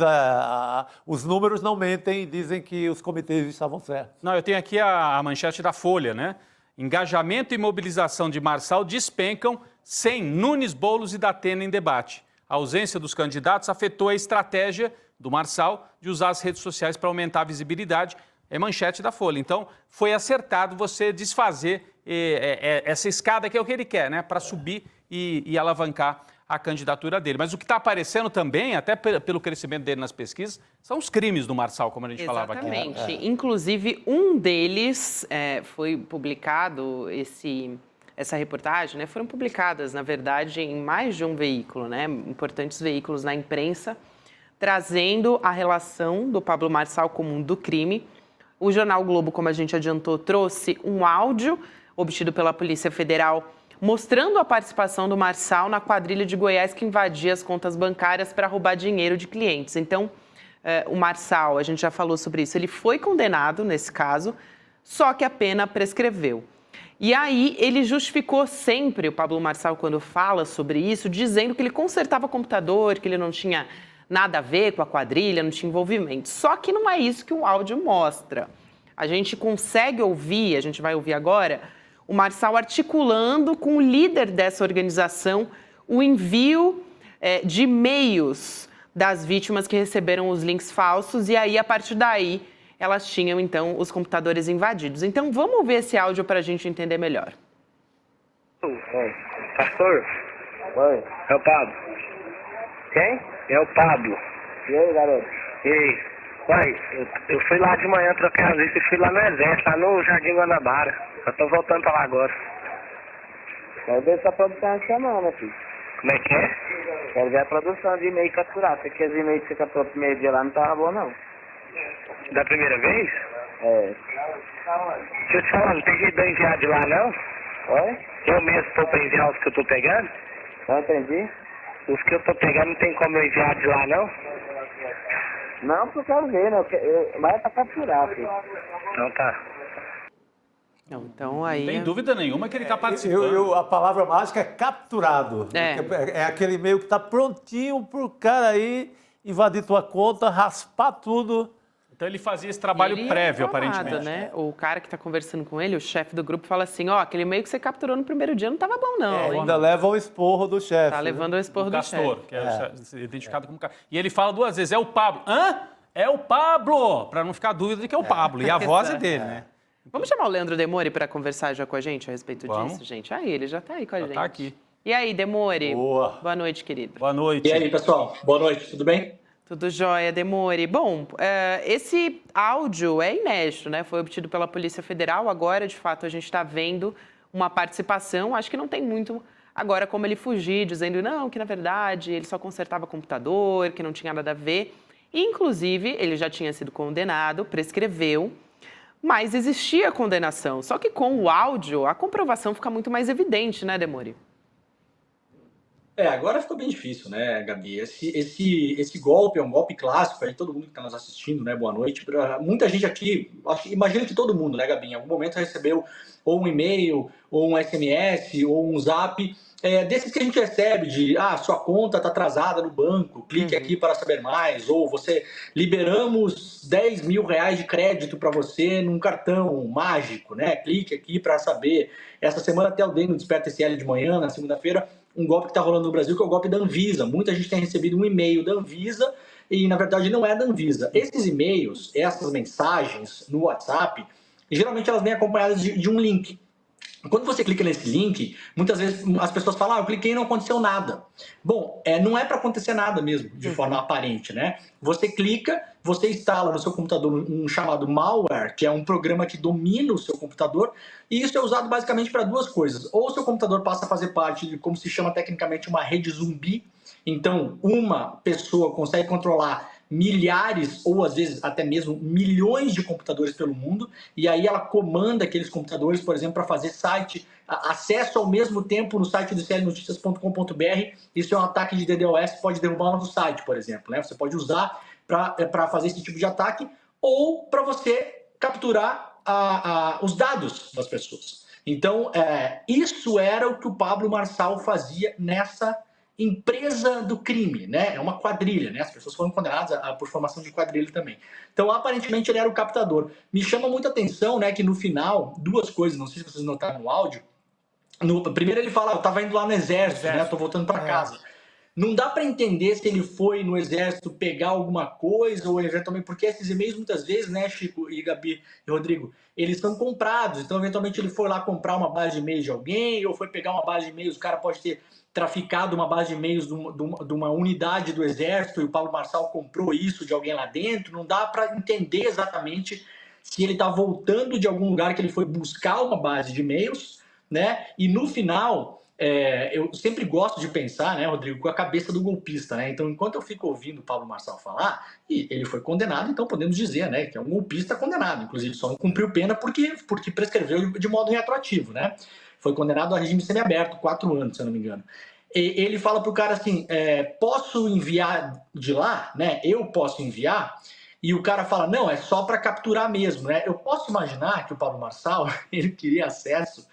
Speaker 7: os números não mentem, dizem que os comitês estavam certos.
Speaker 6: Não, eu tenho aqui a manchete da Folha, né? Engajamento e mobilização de Marçal despencam sem Nunes, Boulos e Datena em debate. A ausência dos candidatos afetou a estratégia do Marçal de usar as redes sociais para aumentar a visibilidade. É manchete da Folha. Então, foi acertado você desfazer essa escada que é o que ele quer, né? Para subir e alavancar a candidatura dele. Mas o que está aparecendo também, até pelo crescimento dele nas pesquisas, são os crimes do Marçal, como a gente falava aqui.
Speaker 5: Exatamente. Inclusive, um deles foi publicado, essa reportagem, né? Foram publicadas, na verdade, em mais de um veículo, né? Importantes veículos na imprensa, trazendo a relação do Pablo Marçal com o mundo do crime. O jornal Globo, como a gente adiantou, trouxe um áudio obtido pela Polícia Federal mostrando a participação do Marçal na quadrilha de Goiás que invadia as contas bancárias para roubar dinheiro de clientes. Então, o Marçal, a gente já falou sobre isso, ele foi condenado nesse caso, só que a pena prescreveu. E aí ele justificou sempre, o Pablo Marçal, quando fala sobre isso, dizendo que ele consertava computador, que ele não tinha nada a ver com a quadrilha, não tinha envolvimento. Só que não é isso que o áudio mostra. A gente consegue ouvir, a gente vai ouvir agora, o Marçal articulando com o líder dessa organização o envio de e-mails das vítimas que receberam os links falsos e aí, a partir daí, elas tinham, então, os computadores invadidos. Então, vamos ver esse áudio para a gente entender melhor.
Speaker 10: Pastor? Oi. É o Pablo. Quem? É o Pablo. E aí, garoto? E aí? Pai, eu fui lá de manhã trocar as listas e fui lá no Exército, lá no Jardim Guanabara. Eu tô voltando pra lá agora. Quero ver essa produção aqui não, né, filho? Como é que é? Quero ver a produção de e-mail capturado. Você quer os e-mails que você capturou no primeiro dia lá, não tava bom, não. Da primeira vez? É. Deixa eu te falar, não tem jeito de eu enviar de lá, não? Oi? Eu mesmo tô pra enviar os que eu tô pegando? Não entendi. Os que eu tô pegando não tem como eu enviar de lá, não? Não, porque eu quero ver, né? Mas é pra capturar, filho. Então tá.
Speaker 5: Então, aí...
Speaker 6: Não tem dúvida nenhuma que ele está participando.
Speaker 7: A palavra mágica é capturado. É aquele e-mail que está prontinho para o cara aí invadir tua conta, raspar tudo.
Speaker 6: Então ele fazia esse trabalho prévio, aparentemente.
Speaker 5: Né? O cara que está conversando com ele, o chefe do grupo, fala assim, aquele e-mail que você capturou no primeiro dia não estava bom, não.
Speaker 7: Ainda leva o esporro do chefe.
Speaker 5: Tá levando o esporro do chefe.
Speaker 6: Castor, que é identificado como Castor. E ele fala duas vezes, é o Pablo. Hã? É o Pablo! Para não ficar dúvida de que é o Pablo. E a voz é dele, né?
Speaker 5: Vamos chamar o Leandro Demori para conversar já com a gente a respeito disso, gente? Aí, ele já está aí com a gente.
Speaker 6: Está aqui.
Speaker 5: E aí, Demori?
Speaker 7: Boa.
Speaker 5: Boa noite, querido.
Speaker 6: Boa noite.
Speaker 11: E aí, pessoal? Boa noite, tudo bem?
Speaker 5: Tudo jóia, Demori. Bom, esse áudio é inédito, né? Foi obtido pela Polícia Federal. Agora, de fato, a gente está vendo uma participação. Acho que não tem muito agora como ele fugir, dizendo não, que na verdade ele só consertava computador, que não tinha nada a ver. Inclusive, ele já tinha sido condenado, prescreveu, mas existia condenação. Só que com o áudio, a comprovação fica muito mais evidente, né, Demori?
Speaker 11: Agora ficou bem difícil, né, Gabi? Esse golpe é um golpe clássico, aí todo mundo que está nos assistindo, né, boa noite. Muita gente aqui, imagino que todo mundo, né, Gabi, em algum momento recebeu ou um e-mail, ou um SMS, ou um zap, desses que a gente recebe de, sua conta está atrasada no banco, clique aqui para saber mais, ou liberamos 10 mil reais de crédito para você num cartão mágico, né, clique aqui para saber. Essa semana até eu dei no Desperta SL de manhã, na segunda-feira, um golpe que está rolando no Brasil, que é o golpe da Anvisa. Muita gente tem recebido um e-mail da Anvisa e, na verdade, não é da Anvisa. Esses e-mails, essas mensagens no WhatsApp, geralmente elas vêm acompanhadas de um link. Quando você clica nesse link, muitas vezes as pessoas falam, eu cliquei e não aconteceu nada. Bom, não é para acontecer nada mesmo, de forma aparente, né? Você clica, você instala no seu computador um chamado malware, que é um programa que domina o seu computador, e isso é usado basicamente para duas coisas. Ou o seu computador passa a fazer parte de, como se chama tecnicamente, uma rede zumbi. Então, uma pessoa consegue controlar milhares ou às vezes até mesmo milhões de computadores pelo mundo, e aí ela comanda aqueles computadores, por exemplo, para fazer acesso ao mesmo tempo no site do clnoticias.com.br. Isso é um ataque de DDoS, pode derrubar o nosso site, por exemplo, né? Você pode usar para fazer esse tipo de ataque ou para você capturar os dados das pessoas. Então, isso era o que o Pablo Marçal fazia nessa empresa do crime, né? É uma quadrilha, né? As pessoas foram condenadas por formação de quadrilha também. Então, aparentemente, ele era o captador. Me chama muita atenção, né, que no final, duas coisas, não sei se vocês notaram no áudio. Primeiro ele fala, eu estava indo lá no exército, né? Tô voltando para casa. Não dá para entender se ele foi no exército pegar alguma coisa ou eventualmente, porque esses e-mails muitas vezes, né, Chico e Gabi e Rodrigo, eles são comprados. Então, eventualmente, ele foi lá comprar uma base de e-mails de alguém ou foi pegar uma base de e-mails, o cara pode ter traficado uma base de e-mails de uma unidade do exército e o Pablo Marçal comprou isso de alguém lá dentro. Não dá para entender exatamente se ele está voltando de algum lugar que ele foi buscar uma base de e-mails, né? E no final, eu sempre gosto de pensar, né, Rodrigo, com a cabeça do golpista, né? Então, enquanto eu fico ouvindo o Pablo Marçal falar, e ele foi condenado, então podemos dizer, né, que é um golpista condenado, inclusive só não cumpriu pena porque prescreveu de modo retroativo, né? Foi condenado a regime semiaberto, 4 anos, se eu não me engano. Ele fala pro cara assim, posso enviar de lá, né? Eu posso enviar? E o cara fala, não, é só para capturar mesmo, né? Eu posso imaginar que o Pablo Marçal, ele queria acesso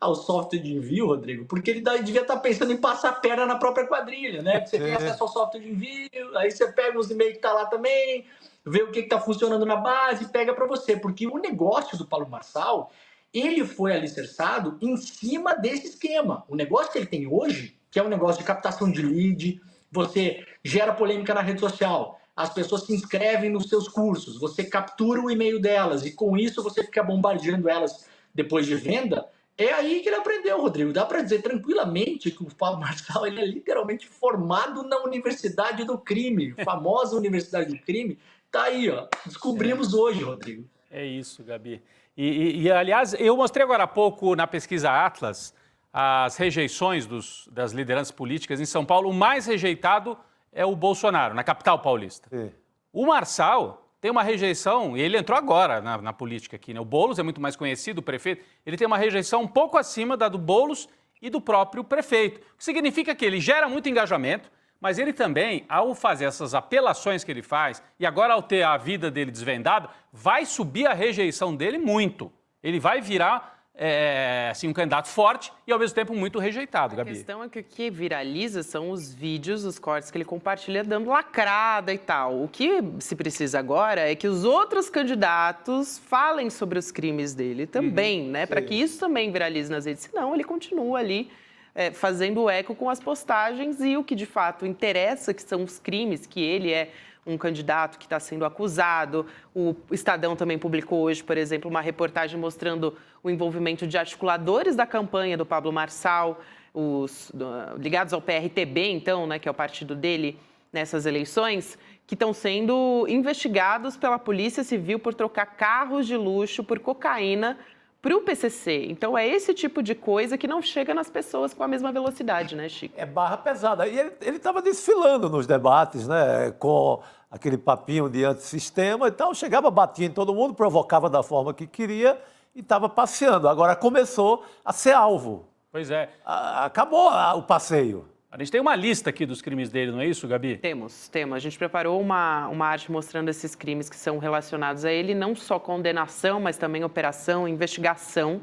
Speaker 11: ao software de envio, Rodrigo, porque ele devia estar pensando em passar a perna na própria quadrilha, né? Você tem acesso ao software de envio, aí você pega os e-mails que tá lá também, vê o que tá funcionando na base e pega para você, porque o negócio do Pablo Marçal, ele foi alicerçado em cima desse esquema. O negócio que ele tem hoje, que é um negócio de captação de lead, você gera polêmica na rede social, as pessoas se inscrevem nos seus cursos, você captura o e-mail delas e com isso você fica bombardeando elas depois de venda. É aí que ele aprendeu, Rodrigo. Dá para dizer tranquilamente que o Pablo Marçal ele é literalmente formado na Universidade do Crime, famosa Universidade do Crime. Tá aí, ó. Descobrimos hoje, Rodrigo.
Speaker 6: É isso, Gabi. Aliás, eu mostrei agora há pouco na pesquisa Atlas as rejeições das lideranças políticas em São Paulo. O mais rejeitado é o Bolsonaro, na capital paulista. Sim. O Marçal tem uma rejeição, e ele entrou agora na política aqui, né? O Boulos é muito mais conhecido, o prefeito, ele tem uma rejeição um pouco acima da do Boulos e do próprio prefeito. O que significa que ele gera muito engajamento, mas ele também, ao fazer essas apelações que ele faz, e agora ao ter a vida dele desvendada, vai subir a rejeição dele muito. Ele vai virar assim, um candidato forte e, ao mesmo tempo, muito rejeitado, Gabi.
Speaker 5: A questão é que o que viraliza são os vídeos, os cortes que ele compartilha dando lacrada e tal. O que se precisa agora é que os outros candidatos falem sobre os crimes dele também, né? Para que isso também viralize nas redes. Senão, ele continua ali fazendo eco com as postagens e o que, de fato, interessa, que são os crimes, que ele é um candidato que está sendo acusado. O Estadão também publicou hoje, por exemplo, uma reportagem mostrando o envolvimento de articuladores da campanha do Pablo Marçal, ligados ao PRTB, então, né, que é o partido dele nessas eleições, que estão sendo investigados pela Polícia Civil por trocar carros de luxo por cocaína para o PCC. Então, é esse tipo de coisa que não chega nas pessoas com a mesma velocidade, né, Chico?
Speaker 7: É barra pesada. E ele estava desfilando nos debates, né, com aquele papinho de antissistema e tal. Chegava, batia em todo mundo, provocava da forma que queria e estava passeando. Agora começou a ser alvo.
Speaker 6: Pois é.
Speaker 7: Acabou o passeio.
Speaker 6: A gente tem uma lista aqui dos crimes dele, não é isso, Gabi?
Speaker 5: Temos. A gente preparou uma arte mostrando esses crimes que são relacionados a ele, não só condenação, mas também operação, investigação.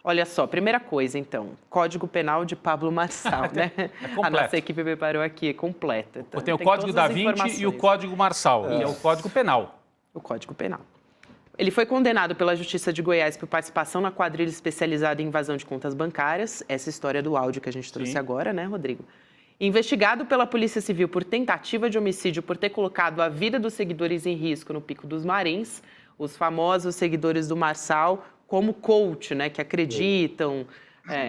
Speaker 5: Olha só, primeira coisa, então, Código Penal de Pablo Marçal, né? A nossa equipe preparou aqui, é completa. Então,
Speaker 6: tem o Código da Vinci e o Código Marçal, que é o Código Penal.
Speaker 5: O Código Penal. Ele foi condenado pela Justiça de Goiás por participação na quadrilha especializada em invasão de contas bancárias. Essa história do áudio que a gente trouxe agora, né, Rodrigo? Investigado pela Polícia Civil por tentativa de homicídio por ter colocado a vida dos seguidores em risco no Pico dos Marins, os famosos seguidores do Marçal, como coach, né, que acreditam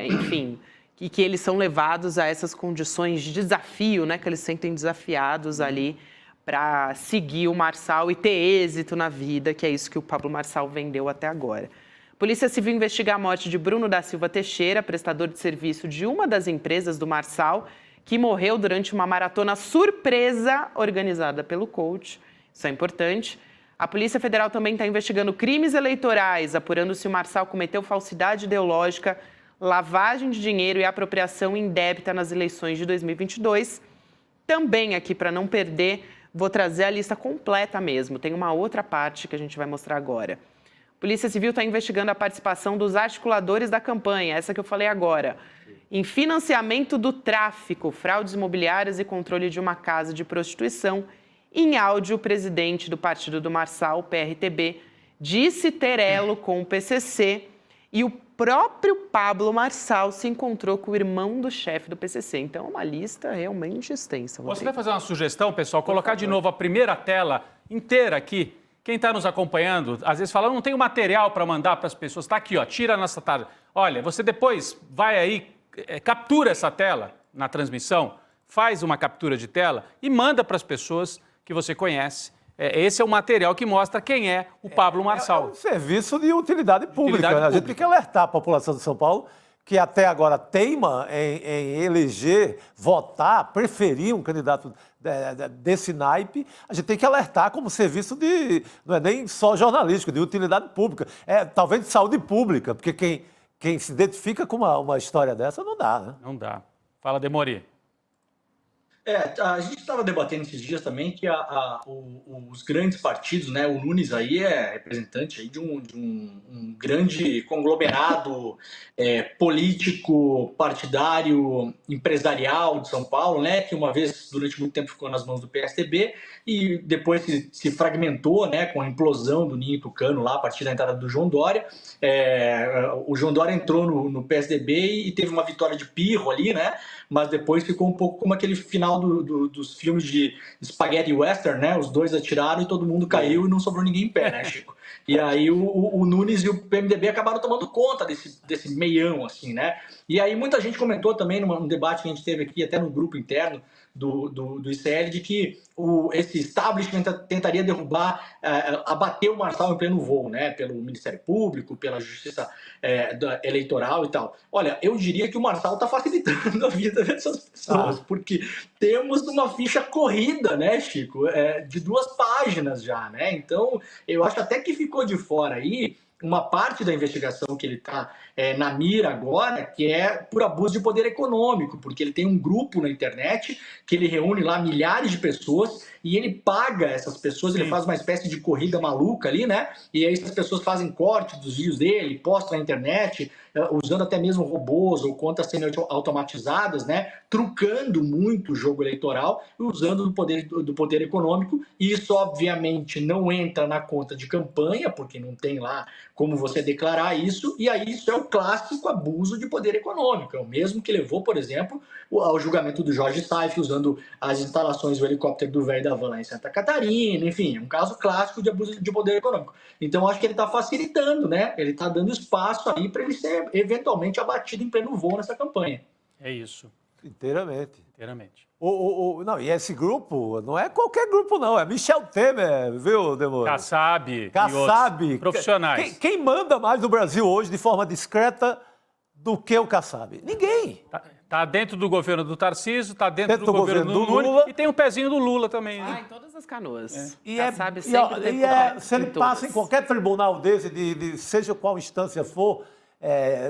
Speaker 5: enfim, e que eles são levados a essas condições de desafio, né, que eles sentem desafiados ali para seguir o Marçal e ter êxito na vida, que é isso que o Pablo Marçal vendeu até agora. Polícia Civil investiga a morte de Bruno da Silva Teixeira, prestador de serviço de uma das empresas do Marçal, que morreu durante uma maratona surpresa organizada pelo coach. Isso é importante. A Polícia Federal também está investigando crimes eleitorais, apurando se o Marçal cometeu falsidade ideológica, lavagem de dinheiro e apropriação indébita nas eleições de 2022. Também aqui, para não perder, vou trazer a lista completa mesmo. Tem uma outra parte que a gente vai mostrar agora. A Polícia Civil está investigando a participação dos articuladores da campanha, essa que eu falei agora, em financiamento do tráfico, fraudes imobiliárias e controle de uma casa de prostituição. Em áudio, o presidente do partido do Marçal, PRTB, disse ter elo com o PCC e o próprio Pablo Marçal se encontrou com o irmão do chefe do PCC. Então, é uma lista realmente extensa.
Speaker 6: Você vai fazer uma sugestão, pessoal? Colocar de novo a primeira tela inteira aqui. Quem está nos acompanhando, às vezes fala, não tem material para mandar para as pessoas. Está aqui, ó, tira nessa tarde. Olha, você depois vai aí, captura essa tela na transmissão, faz uma captura de tela e manda para as pessoas que você conhece. Esse é o material que mostra quem é o Pablo Marçal.
Speaker 7: É um serviço de utilidade pública. A gente tem que alertar a população de São Paulo que até agora teima em eleger, votar, preferir um candidato desse naipe. A gente tem que alertar como serviço de, não é nem só jornalístico, de utilidade pública, talvez de saúde pública, porque quem se identifica com uma história dessa não dá, né?
Speaker 6: Não dá. Fala, Demori.
Speaker 11: A gente estava debatendo esses dias também que os grandes partidos, né, o Nunes aí é representante aí de um grande conglomerado político, partidário, empresarial de São Paulo, né, que uma vez, durante muito tempo, ficou nas mãos do PSDB e depois se fragmentou, né, com a implosão do Ninho Tucano lá, a partir da entrada do João Dória. O João Dória entrou no PSDB e teve uma vitória de pirro ali, né, mas depois ficou um pouco como aquele final dos filmes de spaghetti western, né? Os dois atiraram e todo mundo caiu e não sobrou ninguém em pé, né, Chico? E aí o Nunes e o PMDB acabaram tomando conta desse meião, assim, né? E aí muita gente comentou também num debate que a gente teve aqui, até no grupo interno do ICL, de que esse establishment tentaria derrubar, abater o Marçal em pleno voo, né? Pelo Ministério Público, pela Justiça Eleitoral e tal. Olha, eu diria que o Marçal está facilitando a vida dessas pessoas, porque temos uma ficha corrida, né, Chico? De 2 páginas já, né? Então, eu acho até que ficou de fora aí uma parte da investigação que ele está na mira agora, que é por abuso de poder econômico, porque ele tem um grupo na internet que ele reúne lá milhares de pessoas e ele paga essas pessoas, ele faz uma espécie de corrida maluca ali, né? E aí essas pessoas fazem corte dos vídeos dele, postam na internet, usando até mesmo robôs ou contas sendo automatizadas, né? Trucando muito o jogo eleitoral e usando do poder econômico. E isso, obviamente, não entra na conta de campanha, porque não tem lá como você declarar isso, e aí isso é o clássico abuso de poder econômico. É o mesmo que levou, por exemplo, ao julgamento do Jorge Saif, usando as instalações do helicóptero do velho da van lá em Santa Catarina, enfim, um caso clássico de abuso de poder econômico. Então, acho que ele está facilitando, né? Ele está dando espaço aí para ele ser eventualmente abatido em pleno voo nessa campanha.
Speaker 6: É isso.
Speaker 7: Inteiramente.
Speaker 6: Não,
Speaker 7: e esse grupo não é qualquer grupo, não. É Michel Temer, viu, Demônio?
Speaker 6: Kassab.
Speaker 7: Profissionais. Quem manda mais no Brasil hoje de forma discreta do que o Kassab? Ninguém.
Speaker 6: Tá dentro do governo do Tarcísio, tá dentro do governo do Lula e tem um pezinho do Lula também.
Speaker 5: Em todas as canoas.
Speaker 7: Kassab sempre se ele passa em qualquer tribunal desse, seja qual instância for,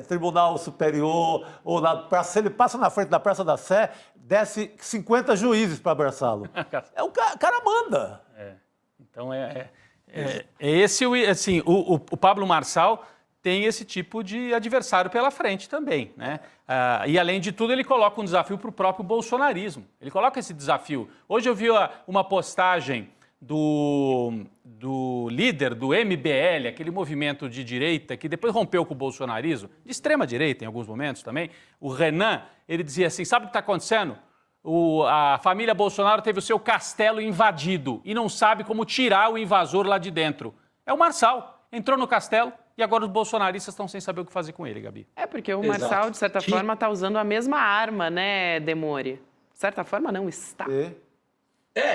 Speaker 7: Tribunal Superior, ou se ele passa na frente da Praça da Sé, desce 50 juízes para abraçá-lo. O cara manda.
Speaker 6: Então, esse, assim, o Pablo Marçal tem esse tipo de adversário pela frente também, né? E, além de tudo, ele coloca um desafio para o próprio bolsonarismo. Ele coloca esse desafio. Hoje eu vi uma postagem do líder do MBL, aquele movimento de direita que depois rompeu com o bolsonarismo, de extrema direita em alguns momentos também, o Renan, ele dizia assim, sabe o que está acontecendo? A família Bolsonaro teve o seu castelo invadido e não sabe como tirar o invasor lá de dentro. É o Marçal, entrou no castelo e agora os bolsonaristas estão sem saber o que fazer com ele, Gabi.
Speaker 5: É porque o
Speaker 11: Exato.
Speaker 5: Marçal, de certa forma, está usando a mesma arma, né, Demore? De certa forma, não está.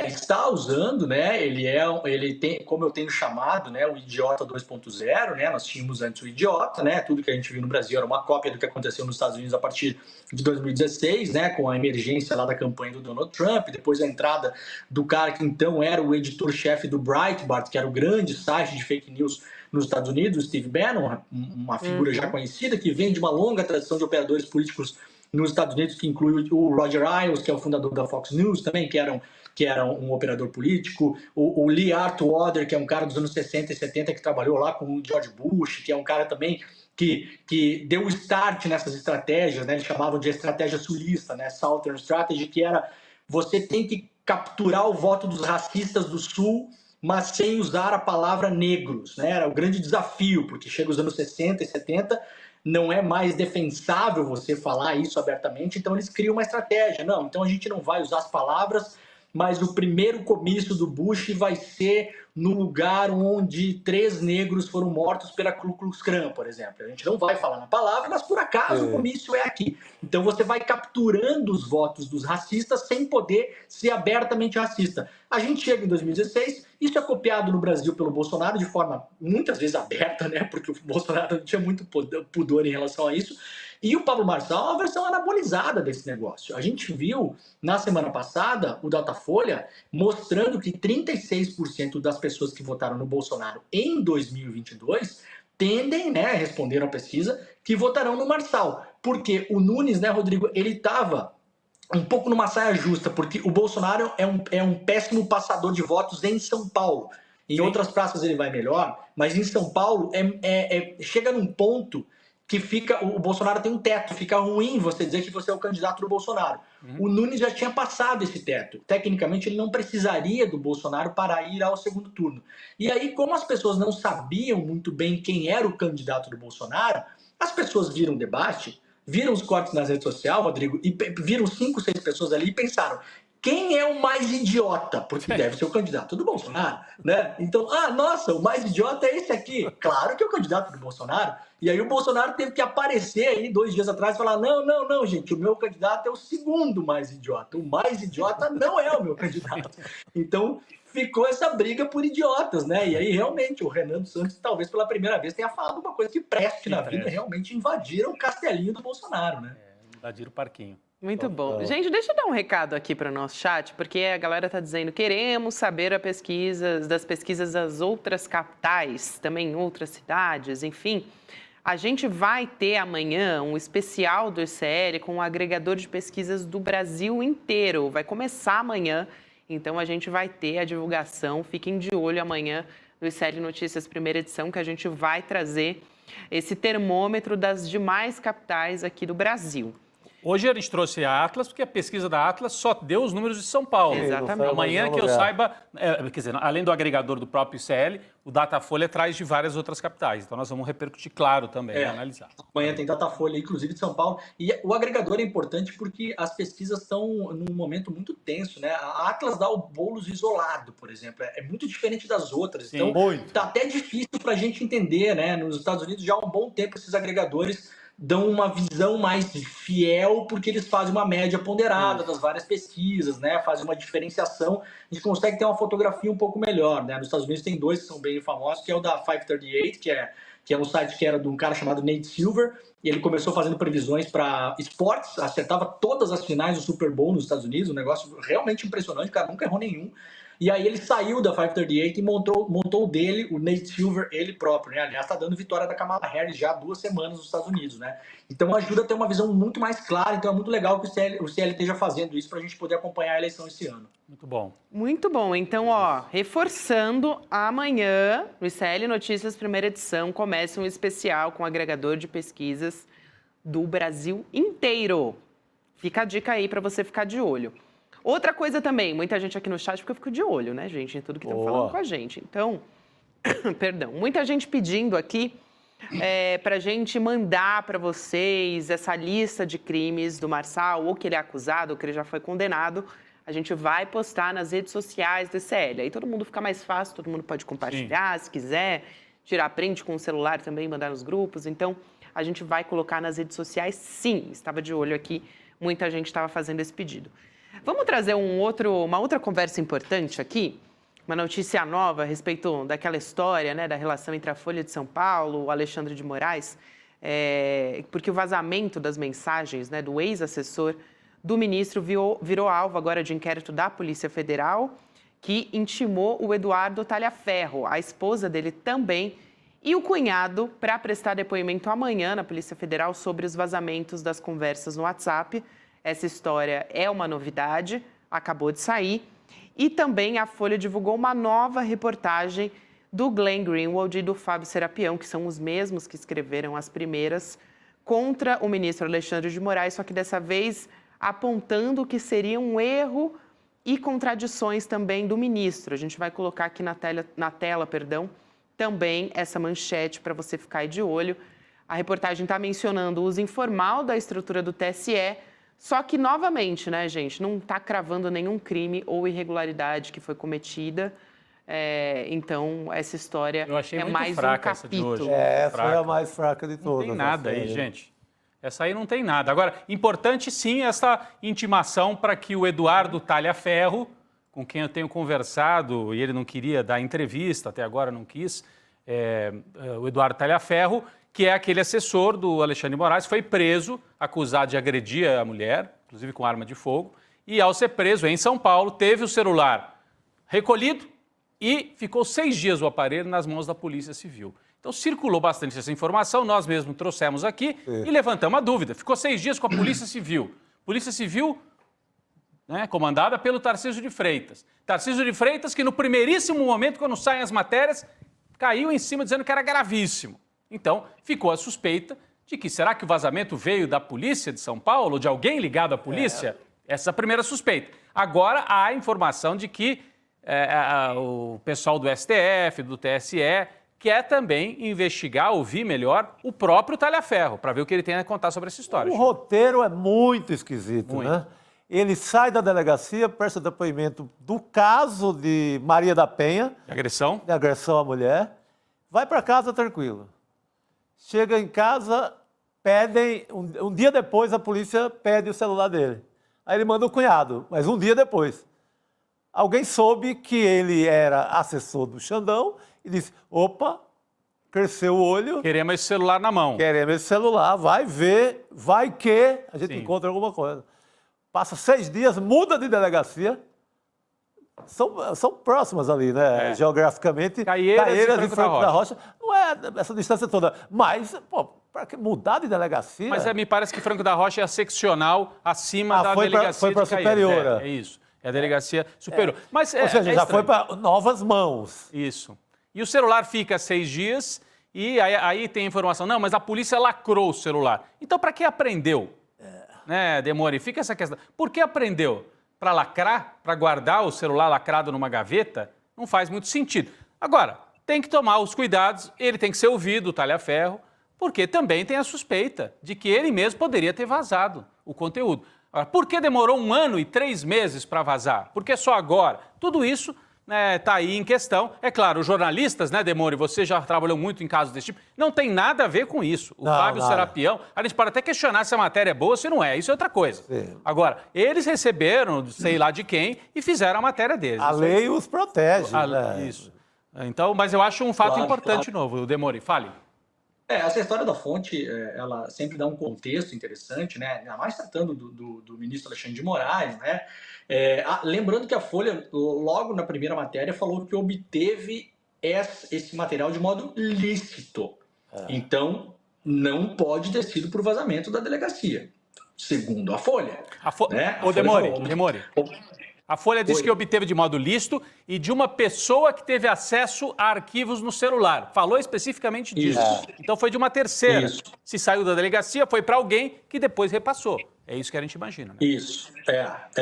Speaker 11: Está usando, né? Ele tem, como eu tenho chamado, né, o idiota 2.0, né? Nós tínhamos antes o idiota, né? Tudo que a gente viu no Brasil era uma cópia do que aconteceu nos Estados Unidos a partir de 2016, né? Com a emergência lá da campanha do Donald Trump, depois a entrada do cara que então era o editor-chefe do Breitbart, que era o grande site de fake news nos Estados Unidos, Steve Bannon, uma figura já conhecida que vem de uma longa tradição de operadores políticos nos Estados Unidos, que inclui o Roger Ailes, que é o fundador da Fox News também, que era um operador político, o Lee Atwater, que é um cara dos anos 60 e 70 que trabalhou lá com o George Bush, que é um cara também que deu o start nessas estratégias, né? Eles chamavam de estratégia sulista, né? Southern Strategy, que era você tem que capturar o voto dos racistas do Sul, mas sem usar a palavra negros, né? Era o grande desafio, porque chega os anos 60 e 70, não é mais defensável você falar isso abertamente, então eles criam uma estratégia. Não, então a gente não vai usar as palavras, mas o primeiro comício do Bush vai ser no lugar onde 3 negros foram mortos pela Ku Klux Klan, por exemplo. A gente não vai falar na palavra, mas por acaso o comício é aqui. Então você vai capturando os votos dos racistas sem poder ser abertamente racista. A gente chega em 2016, isso é copiado no Brasil pelo Bolsonaro de forma muitas vezes aberta, né? Porque o Bolsonaro não tinha muito pudor em relação a isso. E o Pablo Marçal é uma versão anabolizada desse negócio. A gente viu, na semana passada, o Datafolha mostrando que 36% das pessoas que votaram no Bolsonaro em 2022 tendem, né, responderam à pesquisa, que votarão no Marçal. Porque o Nunes, né, Rodrigo, ele estava um pouco numa saia justa, porque o Bolsonaro é um péssimo passador de votos em São Paulo. Em outras praças ele vai melhor, mas em São Paulo chega num ponto que o Bolsonaro tem um teto, fica ruim você dizer que você é o candidato do Bolsonaro. O Nunes já tinha passado esse teto. Tecnicamente, ele não precisaria do Bolsonaro para ir ao segundo turno. E aí, como as pessoas não sabiam muito bem quem era o candidato do Bolsonaro, as pessoas viram o debate, viram os cortes nas redes sociais, Rodrigo, e viram 5, 6 pessoas ali e pensaram: quem é o mais idiota? Porque deve ser o candidato do Bolsonaro, né? Então, nossa, o mais idiota é esse aqui. Claro que é o candidato do Bolsonaro. E aí o Bolsonaro teve que aparecer aí 2 dias atrás e falar: não, gente, o meu candidato é o segundo mais idiota. O mais idiota não é o meu candidato. Então, ficou essa briga por idiotas, né? E aí, realmente, o Renan dos Santos, talvez pela primeira vez, tenha falado uma coisa que preste na vida. Realmente invadiram o castelinho do Bolsonaro, né?
Speaker 6: Invadiram o parquinho.
Speaker 5: Muito bom. Gente, deixa eu dar um recado aqui para o nosso chat, porque a galera está dizendo: queremos saber das pesquisas das outras capitais, também em outras cidades, enfim. A gente vai ter amanhã um especial do ICL com um agregador de pesquisas do Brasil inteiro. Vai começar amanhã, então a gente vai ter a divulgação. Fiquem de olho amanhã no ICL Notícias, primeira edição, que a gente vai trazer esse termômetro das demais capitais aqui do Brasil.
Speaker 6: Hoje a gente trouxe a Atlas, porque a pesquisa da Atlas só deu os números de São Paulo.
Speaker 5: Exatamente.
Speaker 6: Amanhã, que eu saiba, quer dizer, além do agregador do próprio ICL, o Datafolha traz de várias outras capitais. Então nós vamos repercutir, claro, também, analisar.
Speaker 11: Amanhã tem Datafolha, inclusive de São Paulo. E o agregador é importante porque as pesquisas estão num momento muito tenso, né? A Atlas dá o Boulos isolado, por exemplo. É muito diferente das outras.
Speaker 6: Sim,
Speaker 11: então,
Speaker 6: muito.
Speaker 11: tá até difícil para a gente entender, né? Nos Estados Unidos já há um bom tempo esses agregadores dão uma visão mais fiel, porque eles fazem uma média ponderada das várias pesquisas, né? Fazem uma diferenciação, a gente consegue ter uma fotografia um pouco melhor, né? Nos Estados Unidos tem 2 que são bem famosos, que é o da 538, que é um site que era de um cara chamado Nate Silver, e ele começou fazendo previsões para esportes, acertava todas as finais do Super Bowl nos Estados Unidos, um negócio realmente impressionante, o cara nunca errou nenhum. E aí ele saiu da 538 e montou dele, o Nate Silver, ele próprio, né? Aliás, está dando vitória da Kamala Harris já há 2 semanas nos Estados Unidos, né? Então ajuda a ter uma visão muito mais clara, então é muito legal que o CL esteja fazendo isso para a gente poder acompanhar a eleição esse ano.
Speaker 6: Muito bom.
Speaker 5: Muito bom. Então, reforçando, amanhã, no ICL Notícias, primeira edição, começa um especial com um agregador de pesquisas do Brasil inteiro. Fica a dica aí para você ficar de olho. Outra coisa também, muita gente aqui no chat, porque eu fico de olho, né, gente, em tudo que estão falando com a gente. Então, perdão, muita gente pedindo aqui para a gente mandar para vocês essa lista de crimes do Marçal, ou que ele é acusado, ou que ele já foi condenado. A gente vai postar nas redes sociais do ICL. Aí todo mundo fica mais fácil, todo mundo pode compartilhar, se quiser. tirar print com o celular também, mandar nos grupos. Então, a gente vai colocar nas redes sociais, sim. Estava de olho aqui, muita gente estava fazendo esse pedido. Vamos trazer uma outra conversa importante aqui, uma notícia nova a respeito daquela história, né, da relação entre a Folha de São Paulo e o Alexandre de Moraes, porque o vazamento das mensagens, né, do ex-assessor do ministro virou alvo agora de inquérito da Polícia Federal, que intimou o Eduardo Talhaferro, a esposa dele também, e o cunhado, para prestar depoimento amanhã na Polícia Federal sobre os vazamentos das conversas no WhatsApp. Essa história é uma novidade, acabou de sair. E também a Folha divulgou uma nova reportagem do Glenn Greenwald e do Fábio Serapião, que são os mesmos que escreveram as primeiras, contra o ministro Alexandre de Moraes, só que dessa vez apontando que seria um erro e contradições também do ministro. A gente vai colocar aqui na tela, também essa manchete para você ficar aí de olho. A reportagem está mencionando o uso informal da estrutura do TSE, só que, novamente, né, gente, não está cravando nenhum crime ou irregularidade que foi cometida. Então, essa história é mais um capítulo.
Speaker 7: Essa foi a mais fraca de todas.
Speaker 6: Não tem nada aí, gente. Essa aí não tem nada. Agora, importante sim essa intimação para que o Eduardo Talhaferro, com quem eu tenho conversado, e ele não queria dar entrevista, até agora não quis, o Eduardo Talhaferro, que é aquele assessor do Alexandre de Moraes, foi preso, acusado de agredir a mulher, inclusive com arma de fogo, e ao ser preso em São Paulo, teve o celular recolhido e ficou 6 dias o aparelho nas mãos da Polícia Civil. Então circulou bastante essa informação, nós mesmos trouxemos aqui e levantamos a dúvida. Ficou 6 dias com a Polícia Civil. Polícia Civil, né, comandada pelo Tarcísio de Freitas. Tarcísio de Freitas, que no primeiríssimo momento, quando saem as matérias, caiu em cima dizendo que era gravíssimo. Então, ficou a suspeita de que será que o vazamento veio da polícia de São Paulo, ou de alguém ligado à polícia? Essa é a primeira suspeita. Agora, há a informação de que o pessoal do STF, do TSE, quer também investigar, ouvir melhor o próprio Talhaferro, para ver o que ele tem a contar sobre essa história.
Speaker 7: O roteiro é muito esquisito, né? Ele sai da delegacia, presta depoimento do caso de Maria da Penha.
Speaker 6: De agressão
Speaker 7: à mulher. Vai para casa tranquilo. Chega em casa, pedem... Um dia depois, a polícia pede o celular dele. Aí ele manda o cunhado, mas um dia depois. Alguém soube que ele era assessor do Xandão e disse, opa, cresceu o olho.
Speaker 6: Queremos esse celular na mão.
Speaker 7: Queremos esse celular, vai ver, vai que a gente encontra alguma coisa. Passa 6 dias, muda de delegacia. São próximas ali, né? Geograficamente.
Speaker 6: Caieiras e
Speaker 7: Franco da Rocha. Não é essa distância toda. Mas, pô, para mudar de delegacia...
Speaker 6: Mas me parece que Franco da Rocha é a seccional acima da delegacia
Speaker 7: foi para
Speaker 6: de Caieiras.
Speaker 7: superior.
Speaker 6: É isso. É a delegacia superior. Mas,
Speaker 7: ou seja, já foi para novas mãos.
Speaker 6: Isso. E o celular fica 6 dias e aí tem informação. Não, mas a polícia lacrou o celular. Então, para que apreendeu? Né, Demore? Fica essa questão. Por que apreendeu? Para lacrar? Para guardar o celular lacrado numa gaveta? Não faz muito sentido. Agora, tem que tomar os cuidados, ele tem que ser ouvido, o Talhaferro, porque também tem a suspeita de que ele mesmo poderia ter vazado o conteúdo. Agora, por que demorou 1 ano e 3 meses para vazar? Por que só agora? Tudo isso está aí em questão. É claro, os jornalistas, né, Demore, você já trabalhou muito em casos desse tipo, não tem nada a ver com isso. O Fábio Serapião, a gente pode até questionar se a matéria é boa ou se não é, isso é outra coisa. Sim. Agora, eles receberam, sei lá de quem, e fizeram a matéria deles.
Speaker 7: A lei os protege.
Speaker 6: Isso. Então, mas eu acho um fato importante novo, Demore, fale.
Speaker 11: Essa história da fonte, ela sempre dá um contexto interessante, né? Ainda mais tratando do ministro Alexandre de Moraes, né? Lembrando que a Folha, logo na primeira matéria, falou que obteve esse material de modo lícito. Então, não pode ter sido por vazamento da delegacia, segundo a Folha. Né?
Speaker 6: Demore. A Folha disse que obteve de modo lícito e de uma pessoa que teve acesso a arquivos no celular. Falou especificamente disso. Então foi de uma terceira. Isso. Se saiu da delegacia, foi para alguém que depois repassou. É isso que a gente imagina, né?
Speaker 11: Isso.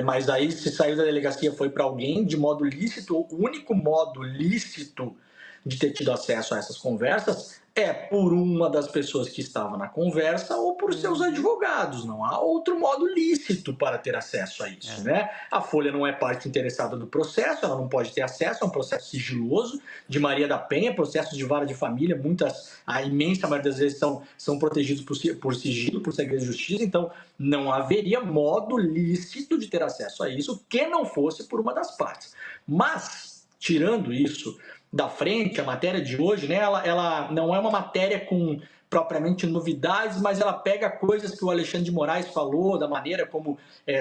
Speaker 11: Mas aí, se saiu da delegacia, foi para alguém de modo lícito. O único modo lícito de ter tido acesso a essas conversas é por uma das pessoas que estava na conversa ou por seus advogados. Não há outro modo lícito para ter acesso a isso, né? A Folha não é parte interessada do processo, ela não pode ter acesso, é um processo sigiloso de Maria da Penha, processos de vara de família, a imensa maioria das vezes são protegidos por sigilo, por segredo de justiça, então não haveria modo lícito de ter acesso a isso que não fosse por uma das partes. Mas, tirando isso da frente, a matéria de hoje, né, ela não é uma matéria com propriamente novidades, mas ela pega coisas que o Alexandre de Moraes falou, da maneira como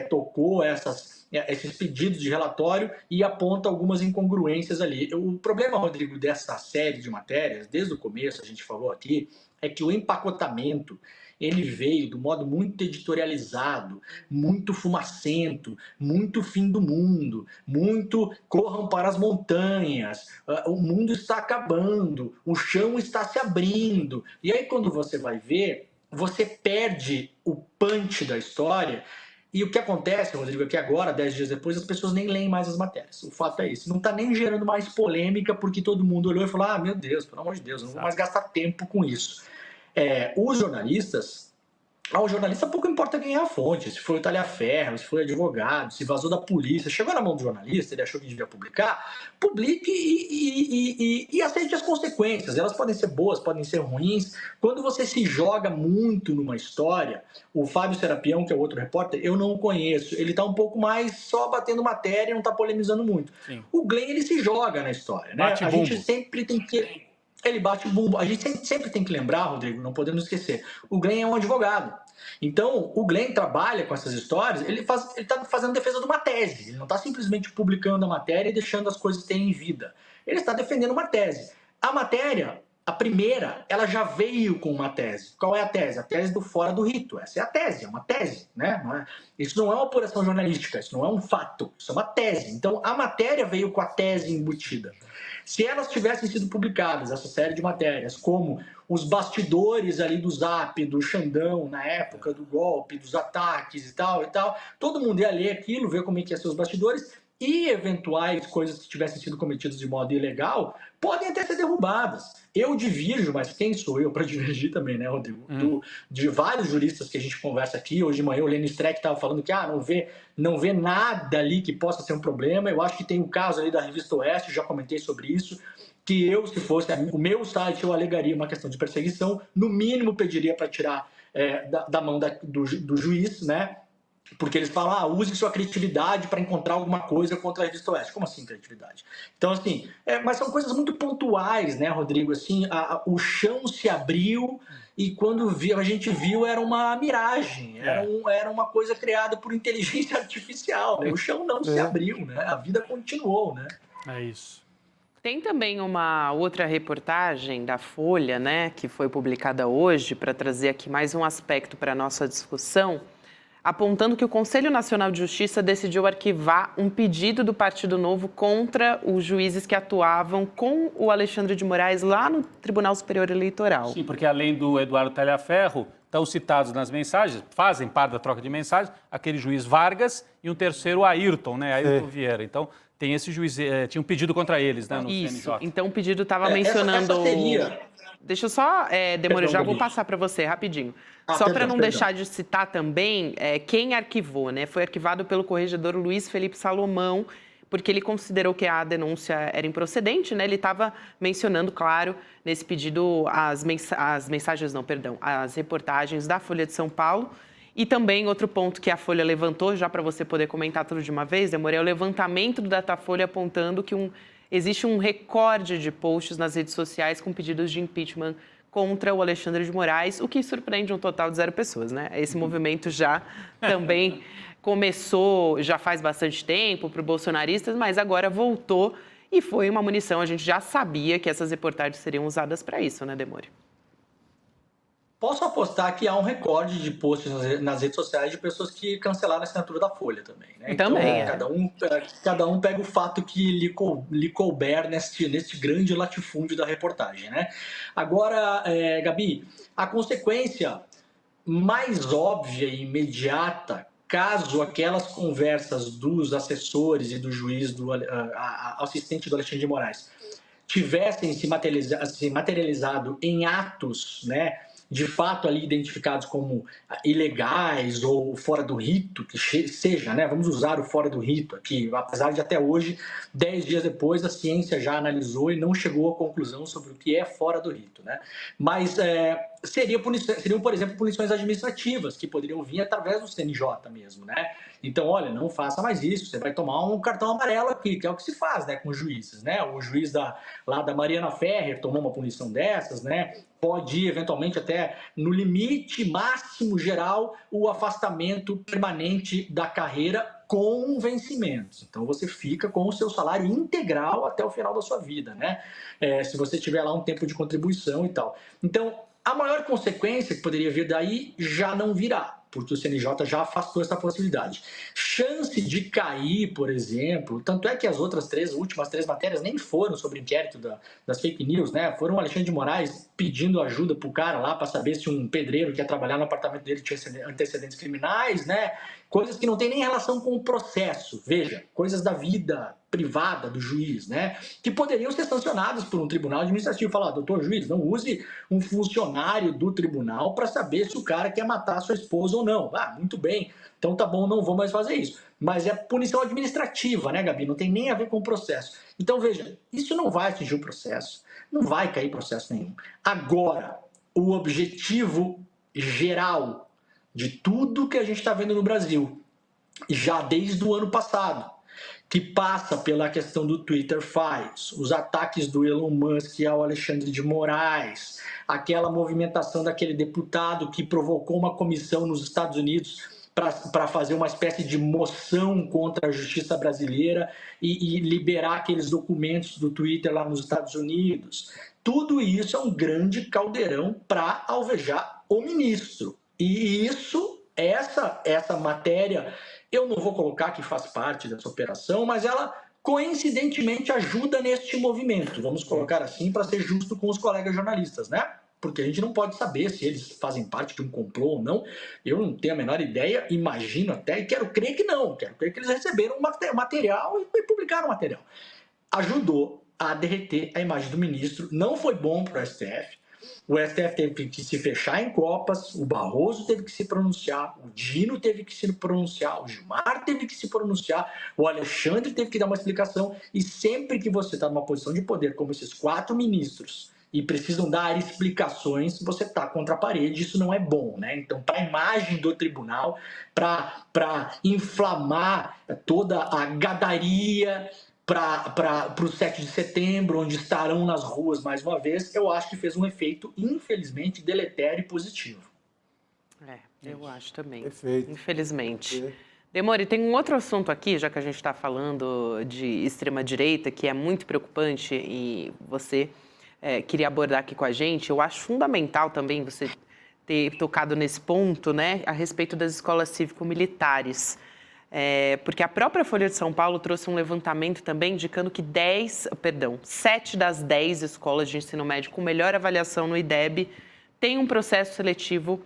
Speaker 11: tocou esses pedidos de relatório e aponta algumas incongruências ali. O problema, Rodrigo, dessa série de matérias, desde o começo a gente falou aqui, é que o empacotamento ele veio do modo muito editorializado, muito fumacento, muito fim do mundo, muito corram para as montanhas, o mundo está acabando, o chão está se abrindo. E aí quando você vai ver, você perde o punch da história. E o que acontece, Rodrigo, é que agora, 10 dias depois, as pessoas nem leem mais as matérias. O fato é isso. Não está nem gerando mais polêmica porque todo mundo olhou e falou: ah, meu Deus, pelo amor de Deus, não vou mais gastar tempo com isso. Os jornalistas, ao jornalista pouco importa quem é a fonte, se foi o Talhaferro, se foi advogado, se vazou da polícia, chegou na mão do jornalista, ele achou que devia publicar, publique e aceite as consequências. Elas podem ser boas, podem ser ruins. Quando você se joga muito numa história, o Fábio Serapião, que é o outro repórter, eu não o conheço, ele está um pouco mais só batendo matéria e não está polemizando muito. Sim. O Glenn, ele se joga na história, né? A gente sempre tem que... Ele bate bumbo. A gente sempre tem que lembrar, Rodrigo, não podemos esquecer, o Glenn é um advogado. Então, o Glenn trabalha com essas histórias, ele está fazendo defesa de uma tese. Ele não está simplesmente publicando a matéria e deixando as coisas terem vida. Ele está defendendo uma tese. A matéria, a primeira, ela já veio com uma tese. Qual é a tese? A tese do fora do rito. Essa é a tese, é uma tese, né? Isso não é uma apuração jornalística, isso não é um fato, isso é uma tese. Então, a matéria veio com a tese embutida. Se elas tivessem sido publicadas, essa série de matérias, como os bastidores ali do Zap, do Xandão, na época do golpe, dos ataques e tal, todo mundo ia ler aquilo, ver como é que ia ser os bastidores, e eventuais coisas que tivessem sido cometidas de modo ilegal podem até ser derrubadas. Eu divirjo, mas quem sou eu para divergir também, né, Rodrigo? De vários juristas que a gente conversa aqui. Hoje de manhã o Lênin Streck estava falando que não vê nada ali que possa ser um problema. Eu acho que tem o caso ali da Revista Oeste, já comentei sobre isso, que eu, se fosse o meu site, eu alegaria uma questão de perseguição, no mínimo pediria para tirar da mão do juiz, né? Porque eles falam, use sua criatividade para encontrar alguma coisa contra a Revista Oeste. Como assim criatividade? Então, assim, mas são coisas muito pontuais, né, Rodrigo? Assim, o chão se abriu e quando a gente viu era uma miragem, era uma coisa criada por inteligência artificial, né? O chão não se abriu, né? A vida continuou, né?
Speaker 6: É isso.
Speaker 5: Tem também uma outra reportagem da Folha, né, que foi publicada hoje, para trazer aqui mais um aspecto para a nossa discussão, apontando que o Conselho Nacional de Justiça decidiu arquivar um pedido do Partido Novo contra os juízes que atuavam com o Alexandre de Moraes lá no Tribunal Superior Eleitoral.
Speaker 6: Sim, porque além do Eduardo Talhaferro, estão citados nas mensagens, fazem parte da troca de mensagens, aquele juiz Vargas e um terceiro Ayrton, né? Ayrton Vieira. Então, tem esse juiz, tinha um pedido contra eles, né, no
Speaker 5: Isso,
Speaker 6: CNJ.
Speaker 5: Então o pedido estava mencionando...
Speaker 11: Essa seria...
Speaker 5: Deixa eu só, Demore, já vou passar para você rapidinho. Só para não deixar de citar também quem arquivou, né? Foi arquivado pelo corregedor Luiz Felipe Salomão, porque ele considerou que a denúncia era improcedente, né? Ele estava mencionando, claro, nesse pedido as reportagens da Folha de São Paulo. E também outro ponto que a Folha levantou, já para você poder comentar tudo de uma vez, Demore, é o levantamento do Datafolha apontando que existe um recorde de posts nas redes sociais com pedidos de impeachment contra o Alexandre de Moraes, o que surpreende um total de 0 pessoas, né? Esse movimento já também começou, já faz bastante tempo para os bolsonaristas, mas agora voltou e foi uma munição. A gente já sabia que essas reportagens seriam usadas para isso, né, Demore?
Speaker 11: Posso apostar que há um recorde de posts nas redes sociais de pessoas que cancelaram a assinatura da Folha também, né?
Speaker 5: Também,
Speaker 11: então, cada um pega o fato que lhe couber neste grande latifúndio da reportagem, né? Agora, Gabi, a consequência mais óbvia e imediata, caso aquelas conversas dos assessores e do juiz, assistente do Alexandre de Moraes, tivessem se materializado em atos, né, de fato ali identificados como ilegais ou fora do rito, que seja, né? Vamos usar o fora do rito aqui, apesar de até hoje, 10 dias depois, a ciência já analisou e não chegou à conclusão sobre o que é fora do rito, né? Mas seriam, por exemplo, punições administrativas, que poderiam vir através do CNJ mesmo, né? Então, olha, não faça mais isso, você vai tomar um cartão amarelo aqui, que é o que se faz, né, com os juízes, né? O juiz lá da Mariana Ferrer tomou uma punição dessas, né? Pode ir, eventualmente, até no limite máximo geral, o afastamento permanente da carreira com vencimentos. Então, você fica com o seu salário integral até o final da sua vida, né? Se você tiver lá um tempo de contribuição e tal. Então, a maior consequência que poderia vir daí já não virá, porque o CNJ já afastou essa possibilidade. Chance de cair, por exemplo, tanto é que as últimas três matérias nem foram sobre o inquérito das fake news, né? Foram o Alexandre de Moraes pedindo ajuda pro cara lá para saber se um pedreiro que ia trabalhar no apartamento dele tinha antecedentes criminais, né? Coisas que não tem nem relação com o processo, veja, coisas da vida privada do juiz, né? Que poderiam ser sancionadas por um tribunal administrativo. Falar, doutor juiz, não use um funcionário do tribunal para saber se o cara quer matar a sua esposa ou não. Ah, muito bem, então tá bom, não vou mais fazer isso. Mas é punição administrativa, né, Gabi? Não tem nem a ver com o processo. Então, veja, isso não vai atingir o processo, não vai cair processo nenhum. Agora, o objetivo geral de tudo que a gente está vendo no Brasil, já desde o ano passado, que passa pela questão do Twitter Files, os ataques do Elon Musk ao Alexandre de Moraes, aquela movimentação daquele deputado que provocou uma comissão nos Estados Unidos para fazer uma espécie de moção contra a justiça brasileira e liberar aqueles documentos do Twitter lá nos Estados Unidos. Tudo isso é um grande caldeirão para alvejar o ministro. E essa matéria, eu não vou colocar que faz parte dessa operação, mas ela coincidentemente ajuda neste movimento. Vamos colocar assim para ser justo com os colegas jornalistas, né? Porque a gente não pode saber se eles fazem parte de um complô ou não. Eu não tenho a menor ideia, imagino até, e quero crer que não. Quero crer que eles receberam material e publicaram o material. Ajudou a derreter a imagem do ministro, não foi bom para o STF. O STF teve que se fechar em copas, o Barroso teve que se pronunciar, o Dino teve que se pronunciar, o Gilmar teve que se pronunciar, o Alexandre teve que dar uma explicação. E sempre que você está numa posição de poder, como esses 4 ministros, e precisam dar explicações, você está contra a parede, isso não é bom, né? Então, para a imagem do tribunal, para inflamar toda a gadaria para o 7 de setembro, onde estarão nas ruas mais uma vez, eu acho que fez um efeito, infelizmente, deletério e positivo.
Speaker 5: Eu acho também.
Speaker 7: Perfeito.
Speaker 5: Infelizmente. Demore, tem um outro assunto aqui, já que a gente está falando de extrema-direita, que é muito preocupante e você queria abordar aqui com a gente. Eu acho fundamental também você ter tocado nesse ponto, né, a respeito das escolas cívico-militares. Porque a própria Folha de São Paulo trouxe um levantamento também indicando que 7 das 10 escolas de ensino médio com melhor avaliação no IDEB têm um processo seletivo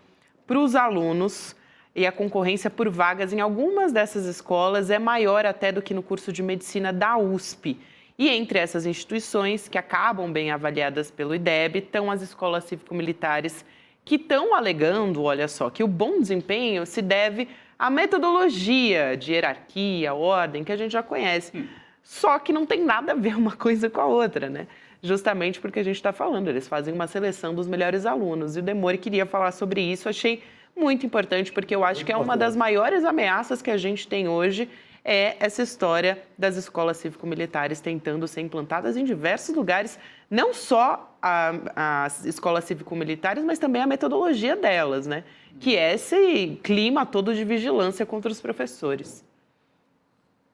Speaker 5: para os alunos e a concorrência por vagas em algumas dessas escolas é maior até do que no curso de medicina da USP. E entre essas instituições que acabam bem avaliadas pelo IDEB estão as escolas cívico-militares que estão alegando, olha só, que o bom desempenho se deve à metodologia de hierarquia, ordem, que a gente já conhece. Só que não tem nada a ver uma coisa com a outra, né? Justamente porque a gente está falando, eles fazem uma seleção dos melhores alunos. E o Demore queria falar sobre isso, achei muito importante, porque eu acho que é uma das maiores ameaças que a gente tem hoje, é essa história das escolas cívico-militares tentando ser implantadas em diversos lugares, não só as escolas cívico-militares, mas também a metodologia delas, né? Que é esse clima todo de vigilância contra os professores.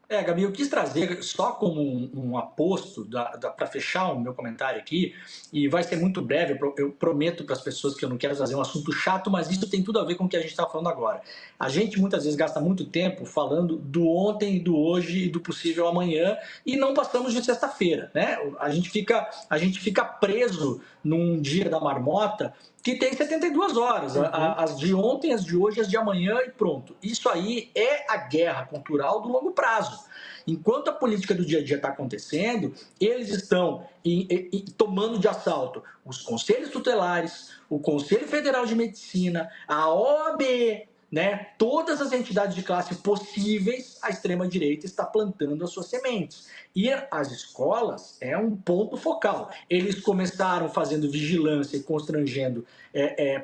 Speaker 11: Gabi, eu quis trazer só como um aposto para fechar o meu comentário aqui, e vai ser muito breve, eu prometo para as pessoas que eu não quero trazer um assunto chato, mas isso tem tudo a ver com o que a gente está falando agora. A gente muitas vezes gasta muito tempo falando do ontem, do hoje e do possível amanhã, e não passamos de sexta-feira, né? A gente fica preso num dia da marmota que tem 72 horas, as de ontem, as de hoje, as de amanhã e pronto. Isso aí é a guerra cultural do longo prazo. Enquanto a política do dia a dia está acontecendo, eles estão tomando de assalto os conselhos tutelares, o Conselho Federal de Medicina, a OAB, né? Todas as entidades de classe possíveis, a extrema-direita está plantando as suas sementes. E as escolas é um ponto focal. Eles começaram fazendo vigilância e constrangendo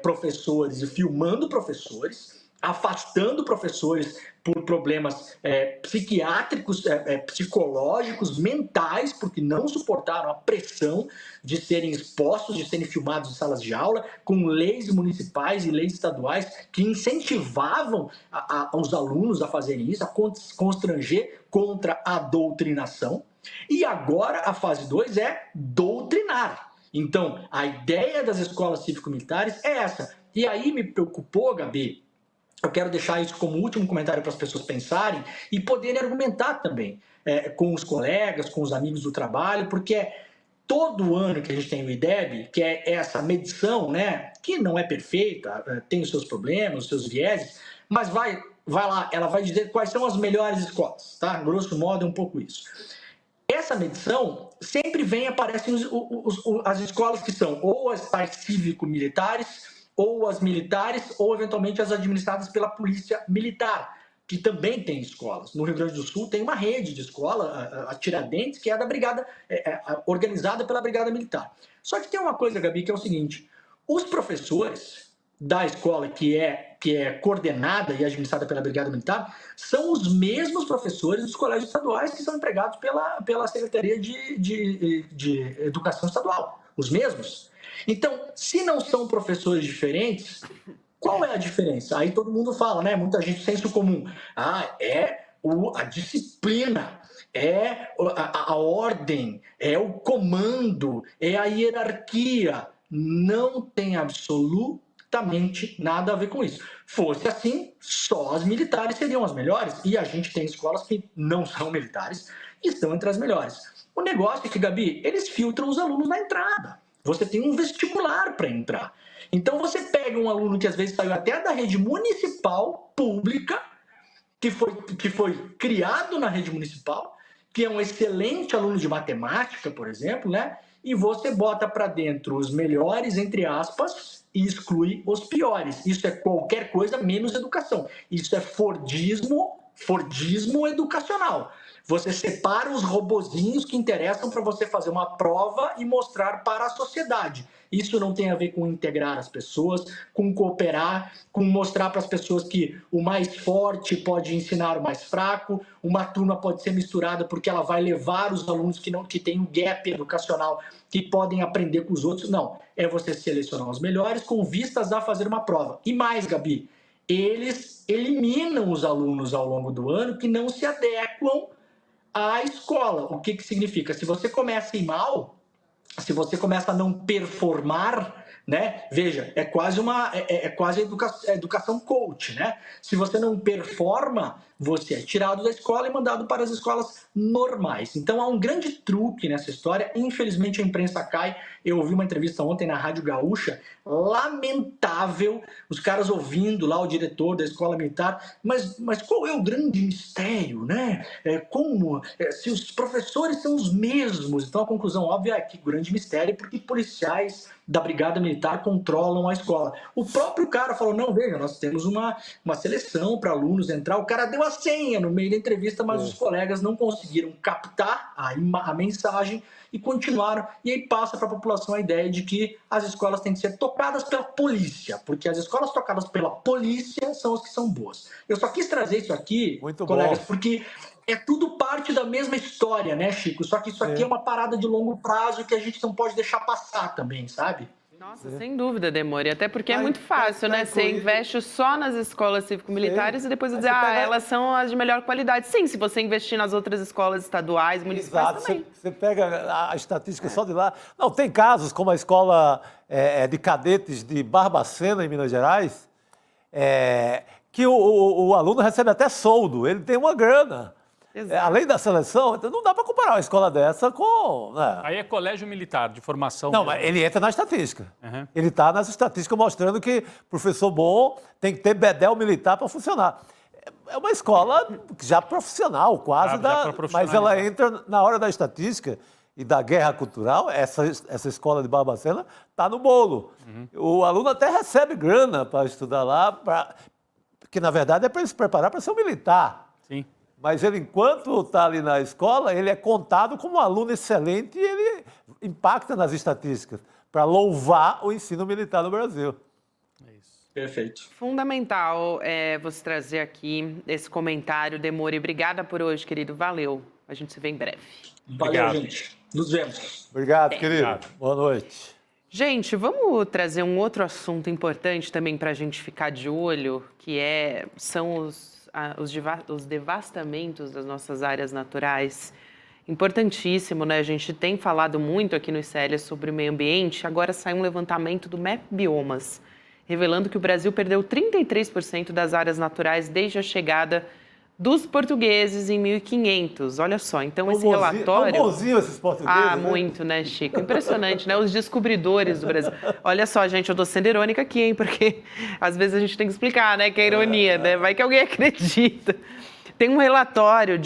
Speaker 11: professores e filmando professores, afastando professores por problemas psiquiátricos, psicológicos, mentais, porque não suportaram a pressão de serem expostos, de serem filmados em salas de aula, com leis municipais e leis estaduais que incentivavam os alunos a fazerem isso, a constranger contra a doutrinação. E agora a fase 2 é doutrinar. Então, a ideia das escolas cívico-militares é essa. E aí me preocupou, Gabi, eu quero deixar isso como último comentário para as pessoas pensarem e poderem argumentar também com os colegas, com os amigos do trabalho, porque todo ano que a gente tem o IDEB, que é essa medição, né, que não é perfeita, tem os seus problemas, os seus vieses, mas vai lá, ela vai dizer quais são as melhores escolas, tá? Grosso modo é um pouco isso. Essa medição sempre aparecem as escolas que são ou as tais cívico-militares, ou as militares, ou eventualmente as administradas pela polícia militar, que também tem escolas. No Rio Grande do Sul tem uma rede de escola, a Tiradentes, que é da brigada, organizada pela Brigada Militar. Só que tem uma coisa, Gabi, que é o seguinte: os professores da escola que é coordenada e administrada pela Brigada Militar são os mesmos professores dos colégios estaduais que são empregados pela Secretaria de Educação Estadual. Os mesmos. Então, se não são professores diferentes, qual é a diferença? Aí todo mundo fala, né? Muita gente, senso comum. A disciplina, a ordem, é o comando, é a hierarquia. Não tem absolutamente nada a ver com isso. Fosse assim, só as militares seriam as melhores. E a gente tem escolas que não são militares e estão entre as melhores. O negócio é que, Gabi, eles filtram os alunos na entrada. Você tem um vestibular para entrar. Então você pega um aluno que às vezes saiu até da rede municipal, pública, que foi criado na rede municipal, que é um excelente aluno de matemática, por exemplo, né? E você bota para dentro os melhores, entre aspas, e exclui os piores. Isso é qualquer coisa menos educação. Isso é Fordismo educacional. Você separa os robozinhos que interessam para você fazer uma prova e mostrar para a sociedade. Isso não tem a ver com integrar as pessoas, com cooperar, com mostrar para as pessoas que o mais forte pode ensinar o mais fraco, uma turma pode ser misturada porque ela vai levar os alunos que têm um gap educacional, que podem aprender com os outros. Não, é você selecionar os melhores com vistas a fazer uma prova. E mais, Gabi, eles eliminam os alunos ao longo do ano que não se adequam à escola. O que significa? Se você começa a ir mal, se você começa a não performar, né? Veja, é quase educação coach, né? Se você não performa, você é tirado da escola e mandado para as escolas normais. Então há um grande truque nessa história. Infelizmente a imprensa cai. Eu ouvi uma entrevista ontem na Rádio Gaúcha, lamentável, os caras ouvindo lá o diretor da escola militar, mas qual é o grande mistério, né? Se os professores são os mesmos? Então a conclusão óbvia é que o grande mistério é porque policiais da Brigada Militar controlam a escola. O próprio cara falou, não, veja, nós temos uma seleção para alunos entrar. O cara deu a senha no meio da entrevista, mas os colegas não conseguiram captar a mensagem e continuaram. E aí passa para a população a ideia de que as escolas têm que ser tocadas pela polícia, porque as escolas tocadas pela polícia são as que são boas. Eu só quis trazer isso aqui, muito colegas, porque é tudo parte da mesma história, né, Chico? Só que isso aqui é uma parada de longo prazo que a gente não pode deixar passar também, sabe?
Speaker 5: Nossa, sem dúvida, Demore. Até porque é muito fácil, né? Você investe só nas escolas cívico-militares e depois dizer, elas são as de melhor qualidade. Sim, se você investir nas outras escolas estaduais, municipais também.
Speaker 7: Você pega a estatística só de lá. Não, tem casos como a escola de cadetes de Barbacena, em Minas Gerais, que o aluno recebe até soldo, ele tem uma grana. Além da seleção, então não dá para comparar uma escola dessa com... Né?
Speaker 6: Aí é colégio militar, de formação.
Speaker 7: Não, mas ele entra na estatística. Uhum. Ele está nas estatísticas mostrando que professor bom tem que ter bedel militar para funcionar. É uma escola já profissional, quase, mas ela entra na hora da estatística e da guerra cultural. Essa escola de Barbacena está no bolo. O aluno até recebe grana para estudar lá, porque, na verdade, é para ele se preparar para ser um militar.
Speaker 6: Sim.
Speaker 7: Mas ele, enquanto está ali na escola, ele é contado como um aluno excelente e ele impacta nas estatísticas para louvar o ensino militar no Brasil.
Speaker 11: Perfeito.
Speaker 5: Fundamental você trazer aqui esse comentário, Demore. Obrigada por hoje, querido. Valeu. A gente se vê em breve.
Speaker 11: Valeu, gente. Nos vemos.
Speaker 7: Obrigado, querido. Boa noite.
Speaker 5: Gente, vamos trazer um outro assunto importante também para a gente ficar de olho, que são os devastamentos das nossas áreas naturais. Importantíssimo, né? A gente tem falado muito aqui no ICL sobre o meio ambiente. Agora saiu um levantamento do MAP Biomas, revelando que o Brasil perdeu 33% das áreas naturais desde a chegada dos portugueses em 1500. Olha só, então esse relatório...
Speaker 7: Tão bonzinho esses portugueses,
Speaker 5: Ah, muito, né, Chico? Impressionante, né? Os descobridores do Brasil. Olha só, gente, eu tô sendo irônica aqui, hein? Porque às vezes a gente tem que explicar, né? Que é ironia, né? Vai que alguém acredita. Tem um relatório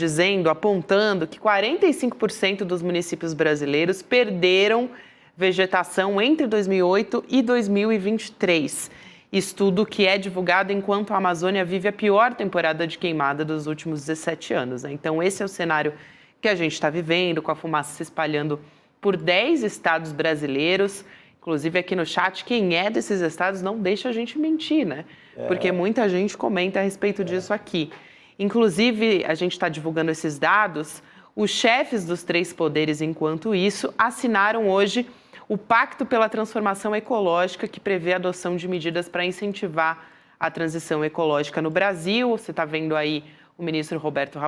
Speaker 5: apontando que 45% dos municípios brasileiros perderam vegetação entre 2008 e 2023. Estudo que é divulgado enquanto a Amazônia vive a pior temporada de queimada dos últimos 17 anos. Né? Então, esse é o cenário que a gente está vivendo, com a fumaça se espalhando por 10 estados brasileiros. Inclusive, aqui no chat, quem é desses estados não deixa a gente mentir, né? Porque muita gente comenta a respeito disso aqui. Inclusive, a gente está divulgando esses dados, os chefes dos 3 poderes, enquanto isso, assinaram hoje o Pacto pela Transformação Ecológica, que prevê a adoção de medidas para incentivar a transição ecológica no Brasil. Você está vendo aí o ministro Roberto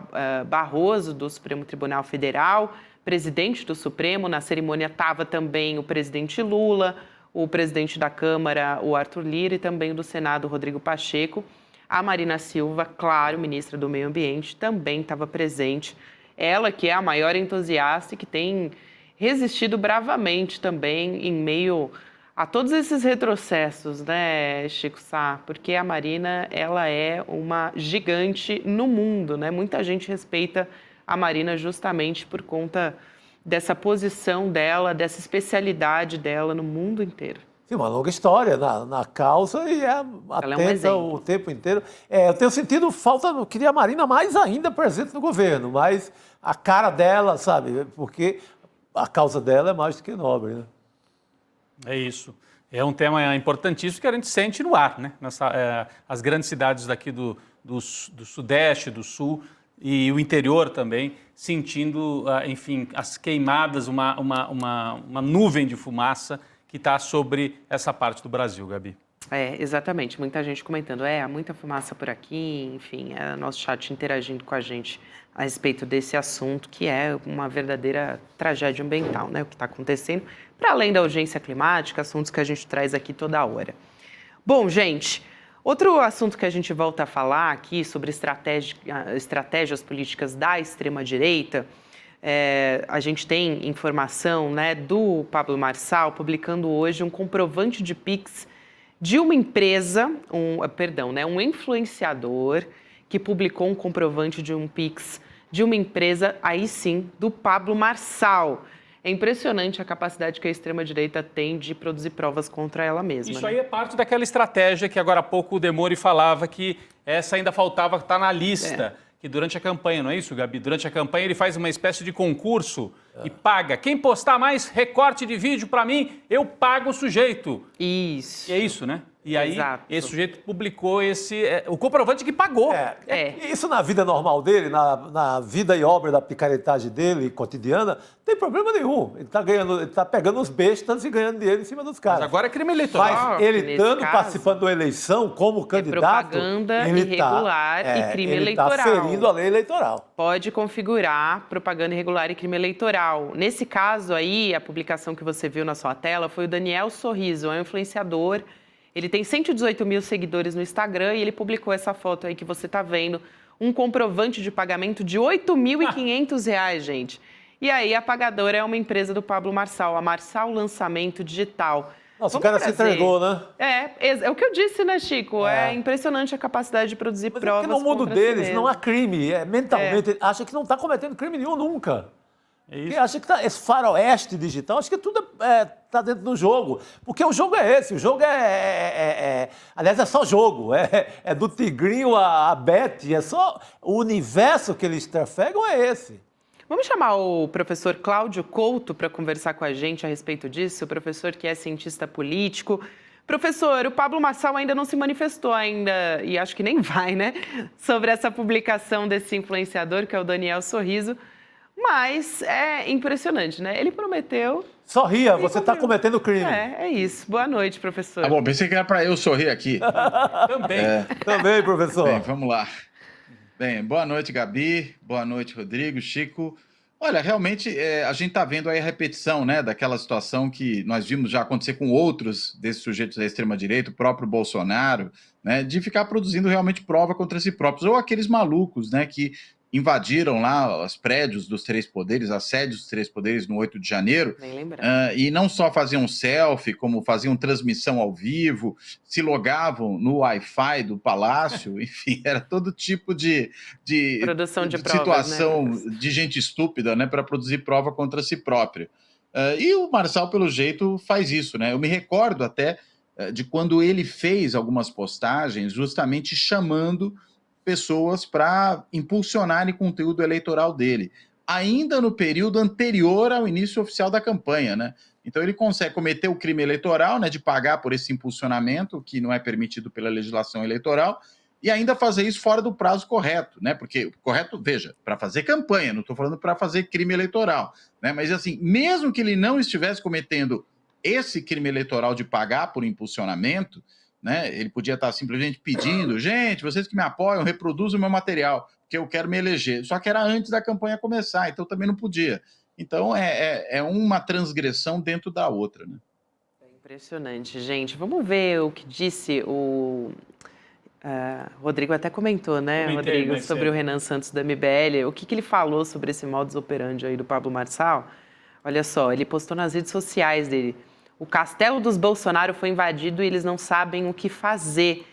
Speaker 5: Barroso, do Supremo Tribunal Federal, presidente do Supremo. Na cerimônia estava também o presidente Lula, o presidente da Câmara, o Arthur Lira, e também do Senado, Rodrigo Pacheco. A Marina Silva, claro, ministra do Meio Ambiente, também estava presente. Ela que é a maior entusiasta e que tem resistido bravamente também em meio a todos esses retrocessos, né, Chico Sá? Porque a Marina, ela é uma gigante no mundo, né? Muita gente respeita a Marina justamente por conta dessa posição dela, dessa especialidade dela no mundo inteiro.
Speaker 7: Sim, uma longa história na causa e atenta o tempo inteiro. Eu tenho sentido falta, eu queria a Marina mais ainda presente no governo, mas a cara dela, sabe? Porque a causa dela é mais do que nobre, né?
Speaker 6: É isso. É um tema importantíssimo que a gente sente no ar, né? As grandes cidades daqui do Sudeste, do Sul e o interior também, sentindo, enfim, as queimadas, uma nuvem de fumaça que está sobre essa parte do Brasil, Gabi.
Speaker 5: Exatamente. Muita gente comentando, há muita fumaça por aqui, enfim, nosso chat interagindo com a gente a respeito desse assunto, que é uma verdadeira tragédia ambiental, né? O que está acontecendo, para além da urgência climática, assuntos que a gente traz aqui toda hora. Bom, gente, outro assunto que a gente volta a falar aqui sobre estratégias políticas da extrema-direita, a gente tem informação, né, do Pablo Marçal publicando hoje um comprovante de Pix de uma empresa, um influenciador que publicou um comprovante de um Pix de uma empresa, aí sim, do Pablo Marçal. É impressionante a capacidade que a extrema-direita tem de produzir provas contra ela mesma.
Speaker 6: Isso aí é parte daquela estratégia que agora há pouco o Demore falava que essa ainda faltava estar na lista. Que durante a campanha, não é isso, Gabi? Durante a campanha ele faz uma espécie de concurso e paga. Quem postar mais recorte de vídeo para mim, eu pago o sujeito.
Speaker 5: Isso.
Speaker 6: E é isso, né? E aí, esse sujeito publicou o comprovante que pagou.
Speaker 7: Isso na vida normal dele, na vida e obra da picaretagem dele, cotidiana, não tem problema nenhum. Ele está pegando os bestas e ganhando dinheiro em cima dos caras.
Speaker 6: Mas agora é crime eleitoral.
Speaker 7: Mas ele estando participando da eleição como candidato...
Speaker 5: propaganda irregular e crime eleitoral.
Speaker 7: Ele está ferindo a lei eleitoral.
Speaker 5: Pode configurar propaganda irregular e crime eleitoral. Nesse caso aí, a publicação que você viu na sua tela foi o Daniel Sorriso, é um influenciador. Ele tem 118 mil seguidores no Instagram e ele publicou essa foto aí que você está vendo, um comprovante de pagamento de R$ 8.500, gente. E aí a pagadora é uma empresa do Pablo Marçal, a Marçal Lançamento Digital.
Speaker 7: Nossa, o
Speaker 5: Vamos
Speaker 7: cara se
Speaker 5: trazer.
Speaker 7: entregou, né?
Speaker 5: É o que eu disse, né, Chico? É impressionante a capacidade de produzir
Speaker 7: Mas
Speaker 5: provas.
Speaker 7: é porque no mundo
Speaker 5: contra si
Speaker 7: deles
Speaker 5: mesmo.
Speaker 7: não há crime. Mentalmente, ele acha que não está cometendo crime nenhum nunca. Porque acha que esse faroeste digital, acho que tudo está dentro do jogo. Porque o jogo é esse, o jogo aliás, é só jogo. É do tigrinho a Beth, é só o universo que eles trafegam é esse.
Speaker 5: Vamos chamar o professor Cláudio Couto para conversar com a gente a respeito disso, o professor que é cientista político. Professor, o Pablo Marçal ainda não se manifestou ainda, e acho que nem vai, né, sobre essa publicação desse influenciador, que é o Daniel Sorriso, mas é impressionante, né? Ele prometeu...
Speaker 7: Sorria, você está cometendo crime.
Speaker 5: É isso. Boa noite, professor.
Speaker 12: Tá bom, pensei que era para eu sorrir aqui.
Speaker 7: Também, professor.
Speaker 12: Bem, vamos lá. Bem, boa noite, Gabi. Boa noite, Rodrigo, Chico. Olha, realmente a gente está vendo aí a repetição, né, daquela situação que nós vimos já acontecer com outros desses sujeitos da extrema-direita, o próprio Bolsonaro, né, de ficar produzindo realmente prova contra si próprios, ou aqueles malucos, né, que invadiram lá os prédios dos três poderes, a sede dos três poderes no 8 de janeiro, e não só faziam selfie, como faziam transmissão ao vivo, se logavam no Wi-Fi do palácio, enfim, era todo tipo de
Speaker 5: produção de provas,
Speaker 12: situação,
Speaker 5: né,
Speaker 12: de gente estúpida, né, para produzir prova contra si próprio. E o Marçal, pelo jeito, faz isso, né? Eu me recordo até de quando ele fez algumas postagens justamente chamando pessoas para impulsionarem conteúdo eleitoral dele, ainda no período anterior ao início oficial da campanha, né? Então ele consegue cometer o crime eleitoral, né, de pagar por esse impulsionamento, que não é permitido pela legislação eleitoral, e ainda fazer isso fora do prazo correto, né? Porque, correto, veja, para fazer campanha, não estou falando para fazer crime eleitoral, né? Mas assim, mesmo que ele não estivesse cometendo esse crime eleitoral de pagar por impulsionamento, né? Ele podia estar simplesmente pedindo, gente, vocês que me apoiam, reproduzam o meu material, porque eu quero me eleger. Só que era antes da campanha começar, então também não podia. Então é uma transgressão dentro da outra, né?
Speaker 5: É impressionante, gente. Vamos ver o que disse o Rodrigo até comentou, né, Rodrigo, sobre o Renan Santos do MBL. O que ele falou sobre esse modus operandi aí do Pablo Marçal? Olha só, ele postou nas redes sociais dele: o castelo dos Bolsonaro foi invadido e eles não sabem o que fazer.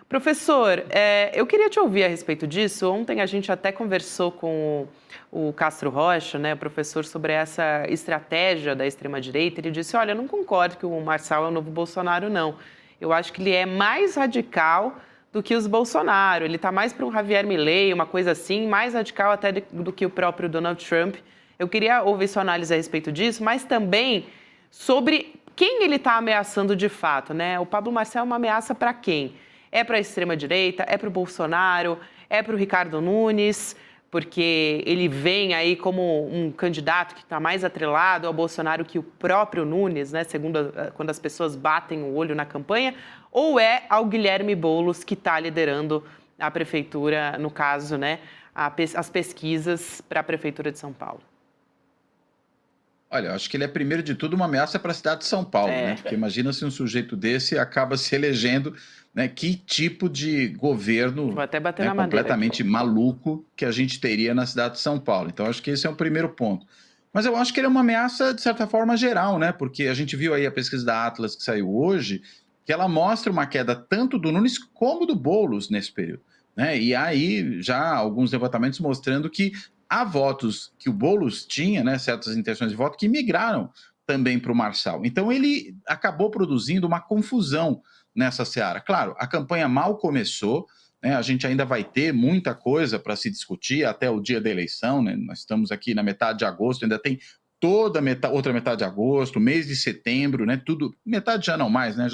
Speaker 5: Professor, eu queria te ouvir a respeito disso. Ontem a gente até conversou com o Castro Rocha, né, o professor, sobre essa estratégia da extrema-direita. Ele disse, olha, eu não concordo que o Marçal é o novo Bolsonaro, não. Eu acho que ele é mais radical do que os Bolsonaro. Ele está mais para um Javier Milei, uma coisa assim, mais radical até do que o próprio Donald Trump. Eu queria ouvir sua análise a respeito disso, mas também sobre quem ele está ameaçando de fato, né? O Pablo Marçal é uma ameaça para quem? É para a extrema-direita? É para o Bolsonaro? É para o Ricardo Nunes? Porque ele vem aí como um candidato que está mais atrelado ao Bolsonaro que o próprio Nunes, né? Segundo quando as pessoas batem o olho na campanha. Ou é ao Guilherme Boulos, que está liderando a prefeitura, no caso, né? As pesquisas para a prefeitura de São Paulo?
Speaker 12: Olha, eu acho que ele é, primeiro de tudo, uma ameaça para a cidade de São Paulo, né? Porque imagina se um sujeito desse acaba se elegendo, né? Que tipo de governo,
Speaker 5: vou até bater
Speaker 12: né,
Speaker 5: na madeira
Speaker 12: completamente maluco que a gente teria na cidade de São Paulo. Então, acho que esse é o primeiro ponto. Mas eu acho que ele é uma ameaça, de certa forma, geral, né? Porque a gente viu aí a pesquisa da Atlas que saiu hoje, que ela mostra uma queda tanto do Nunes como do Boulos nesse período, né? E aí já alguns levantamentos mostrando que há votos que o Boulos tinha, né, certas intenções de voto, que migraram também para o Marçal. Então ele acabou produzindo uma confusão nessa seara. Claro, a campanha mal começou, né, a gente ainda vai ter muita coisa para se discutir até o dia da eleição, né? Nós estamos aqui na metade de agosto, ainda tem toda outra metade de agosto, mês de setembro, né, tudo, metade já não mais, né,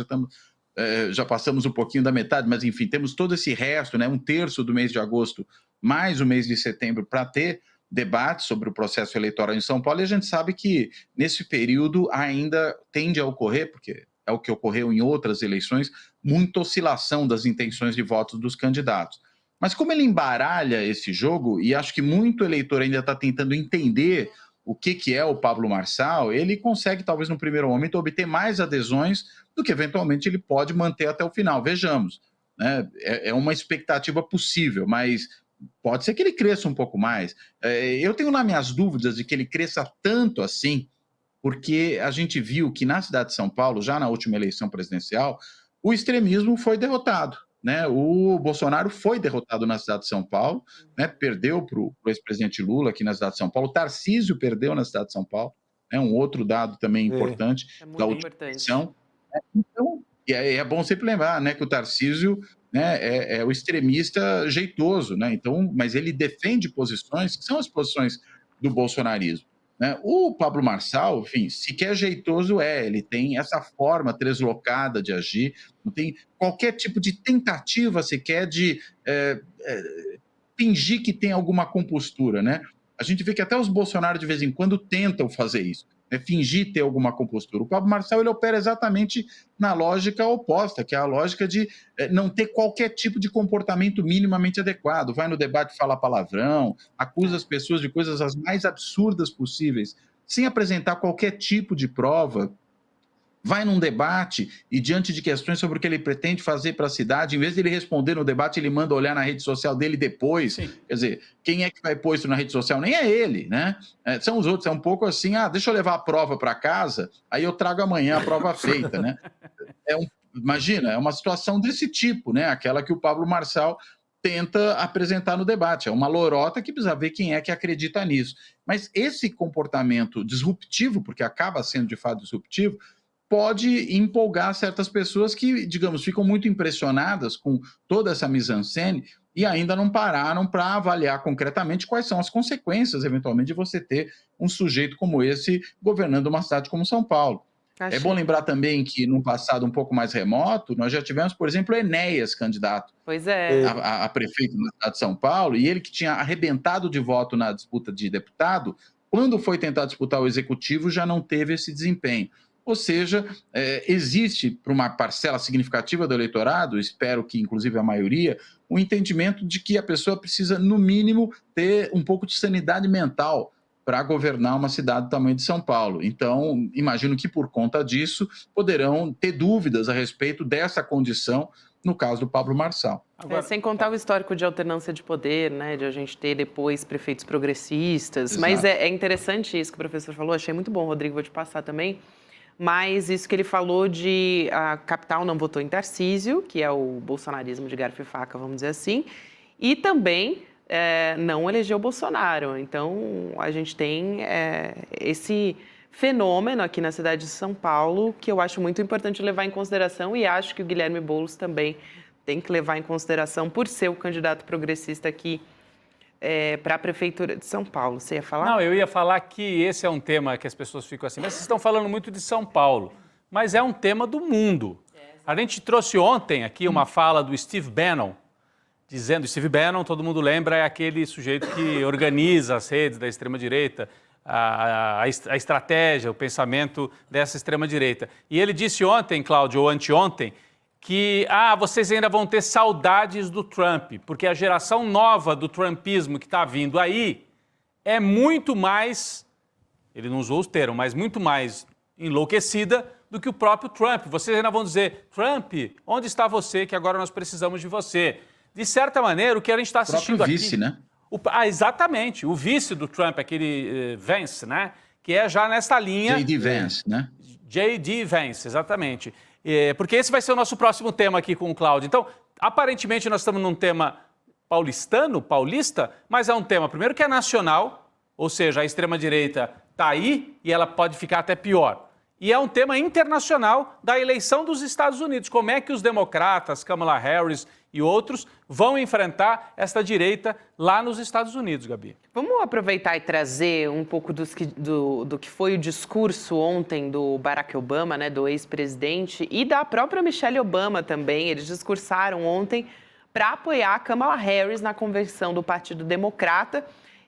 Speaker 12: já passamos um pouquinho da metade, mas enfim, temos todo esse resto, né, um terço do mês de agosto, mais o mês de setembro, para ter debate sobre o processo eleitoral em São Paulo, e a gente sabe que nesse período ainda tende a ocorrer, porque é o que ocorreu em outras eleições, muita oscilação das intenções de voto dos candidatos. Mas como ele embaralha esse jogo, e acho que muito eleitor ainda está tentando entender o que é o Pablo Marçal, ele consegue, talvez no primeiro momento, obter mais adesões do que eventualmente ele pode manter até o final. Vejamos, né? É uma expectativa possível, mas pode ser que ele cresça um pouco mais. Eu tenho lá minhas dúvidas de que ele cresça tanto assim, porque a gente viu que na cidade de São Paulo, já na última eleição presidencial, o extremismo foi derrotado, né? O Bolsonaro foi derrotado na cidade de São Paulo, né? Perdeu para o ex-presidente Lula aqui na cidade de São Paulo, o Tarcísio perdeu na cidade de São Paulo, né? Um outro dado também importante da última eleição. Então, e é bom sempre lembrar, né, que o Tarcísio, né, é o extremista jeitoso, né? Então, mas ele defende posições que são as posições do bolsonarismo, né? O Pablo Marçal, enfim, sequer jeitoso ele tem essa forma translocada de agir, não tem qualquer tipo de tentativa sequer de fingir que tem alguma compostura, né? A gente vê que até os Bolsonaro de vez em quando tentam fazer isso, né? Fingir ter alguma compostura. O Pablo Marçal, ele opera exatamente na lógica oposta, que é a lógica de não ter qualquer tipo de comportamento minimamente adequado. Vai no debate, fala palavrão, acusa as pessoas de coisas as mais absurdas possíveis, sem apresentar qualquer tipo de prova. Vai num debate e, diante de questões sobre o que ele pretende fazer para a cidade, em vez de ele responder no debate, ele manda olhar na rede social dele depois. Sim. Quer dizer, quem é que vai pôr isso na rede social? Nem é ele, né? São os outros. É um pouco assim, deixa eu levar a prova para casa, aí eu trago amanhã a prova feita, né? Imagina, é uma situação desse tipo, né? Aquela que o Pablo Marçal tenta apresentar no debate. É uma lorota que precisa ver quem é que acredita nisso. Mas esse comportamento disruptivo, porque acaba sendo de fato disruptivo, pode empolgar certas pessoas que, digamos, ficam muito impressionadas com toda essa mise-en-scène e ainda não pararam para avaliar concretamente quais são as consequências, eventualmente, de você ter um sujeito como esse governando uma cidade como São Paulo. É bom lembrar também que, num passado um pouco mais remoto, nós já tivemos, por exemplo, o Enéas candidato a prefeito na cidade de São Paulo, e ele que tinha arrebentado de voto na disputa de deputado, quando foi tentar disputar o executivo, já não teve esse desempenho. Ou seja, existe para uma parcela significativa do eleitorado, espero que inclusive a maioria, um entendimento de que a pessoa precisa, no mínimo, ter um pouco de sanidade mental para governar uma cidade do tamanho de São Paulo. Então, imagino que por conta disso poderão ter dúvidas a respeito dessa condição no caso do Pablo Marçal.
Speaker 5: Agora, sem contar o histórico de alternância de poder, né, de a gente ter depois prefeitos progressistas. Exato. Mas é interessante isso que o professor falou, achei muito bom, Rodrigo, vou te passar também. Mas isso que ele falou de a capital não votou em Tarcísio, que é o bolsonarismo de garfo e faca, vamos dizer assim, e também não elegeu Bolsonaro. Então, a gente tem esse fenômeno aqui na cidade de São Paulo que eu acho muito importante levar em consideração e acho que o Guilherme Boulos também tem que levar em consideração por ser o candidato progressista aqui para a Prefeitura de São Paulo. Você ia falar?
Speaker 6: Não, eu ia falar que esse é um tema que as pessoas ficam assim, mas vocês estão falando muito de São Paulo, mas é um tema do mundo. A gente trouxe ontem aqui uma fala do Steve Bannon, dizendo, Steve Bannon, todo mundo lembra, é aquele sujeito que organiza as redes da extrema-direita, a estratégia, o pensamento dessa extrema-direita. E ele disse ontem, Cláudio, ou anteontem, que vocês ainda vão ter saudades do Trump, porque a geração nova do trumpismo que está vindo aí é muito mais, ele não usou os termos, mas muito mais enlouquecida do que o próprio Trump. Vocês ainda vão dizer, Trump, onde está você, que agora nós precisamos de você? De certa maneira, o que a gente está assistindo aqui... O vice, né? Exatamente, o vice do Trump, aquele Vance, né? Que é já nesta linha...
Speaker 12: J.D. Vance, né?
Speaker 6: J.D. Vance, exatamente. Porque esse vai ser o nosso próximo tema aqui com o Cláudio. Então, aparentemente, nós estamos num tema paulista, mas é um tema, primeiro, que é nacional, ou seja, a extrema-direita está aí e ela pode ficar até pior. E é um tema internacional da eleição dos Estados Unidos. Como é que os democratas, Kamala Harris e outros, vão enfrentar esta direita lá nos Estados Unidos, Gabi?
Speaker 5: Vamos aproveitar e trazer um pouco do que foi o discurso ontem do Barack Obama, né, do ex-presidente, e da própria Michelle Obama também. Eles discursaram ontem para apoiar a Kamala Harris na convenção do Partido Democrata.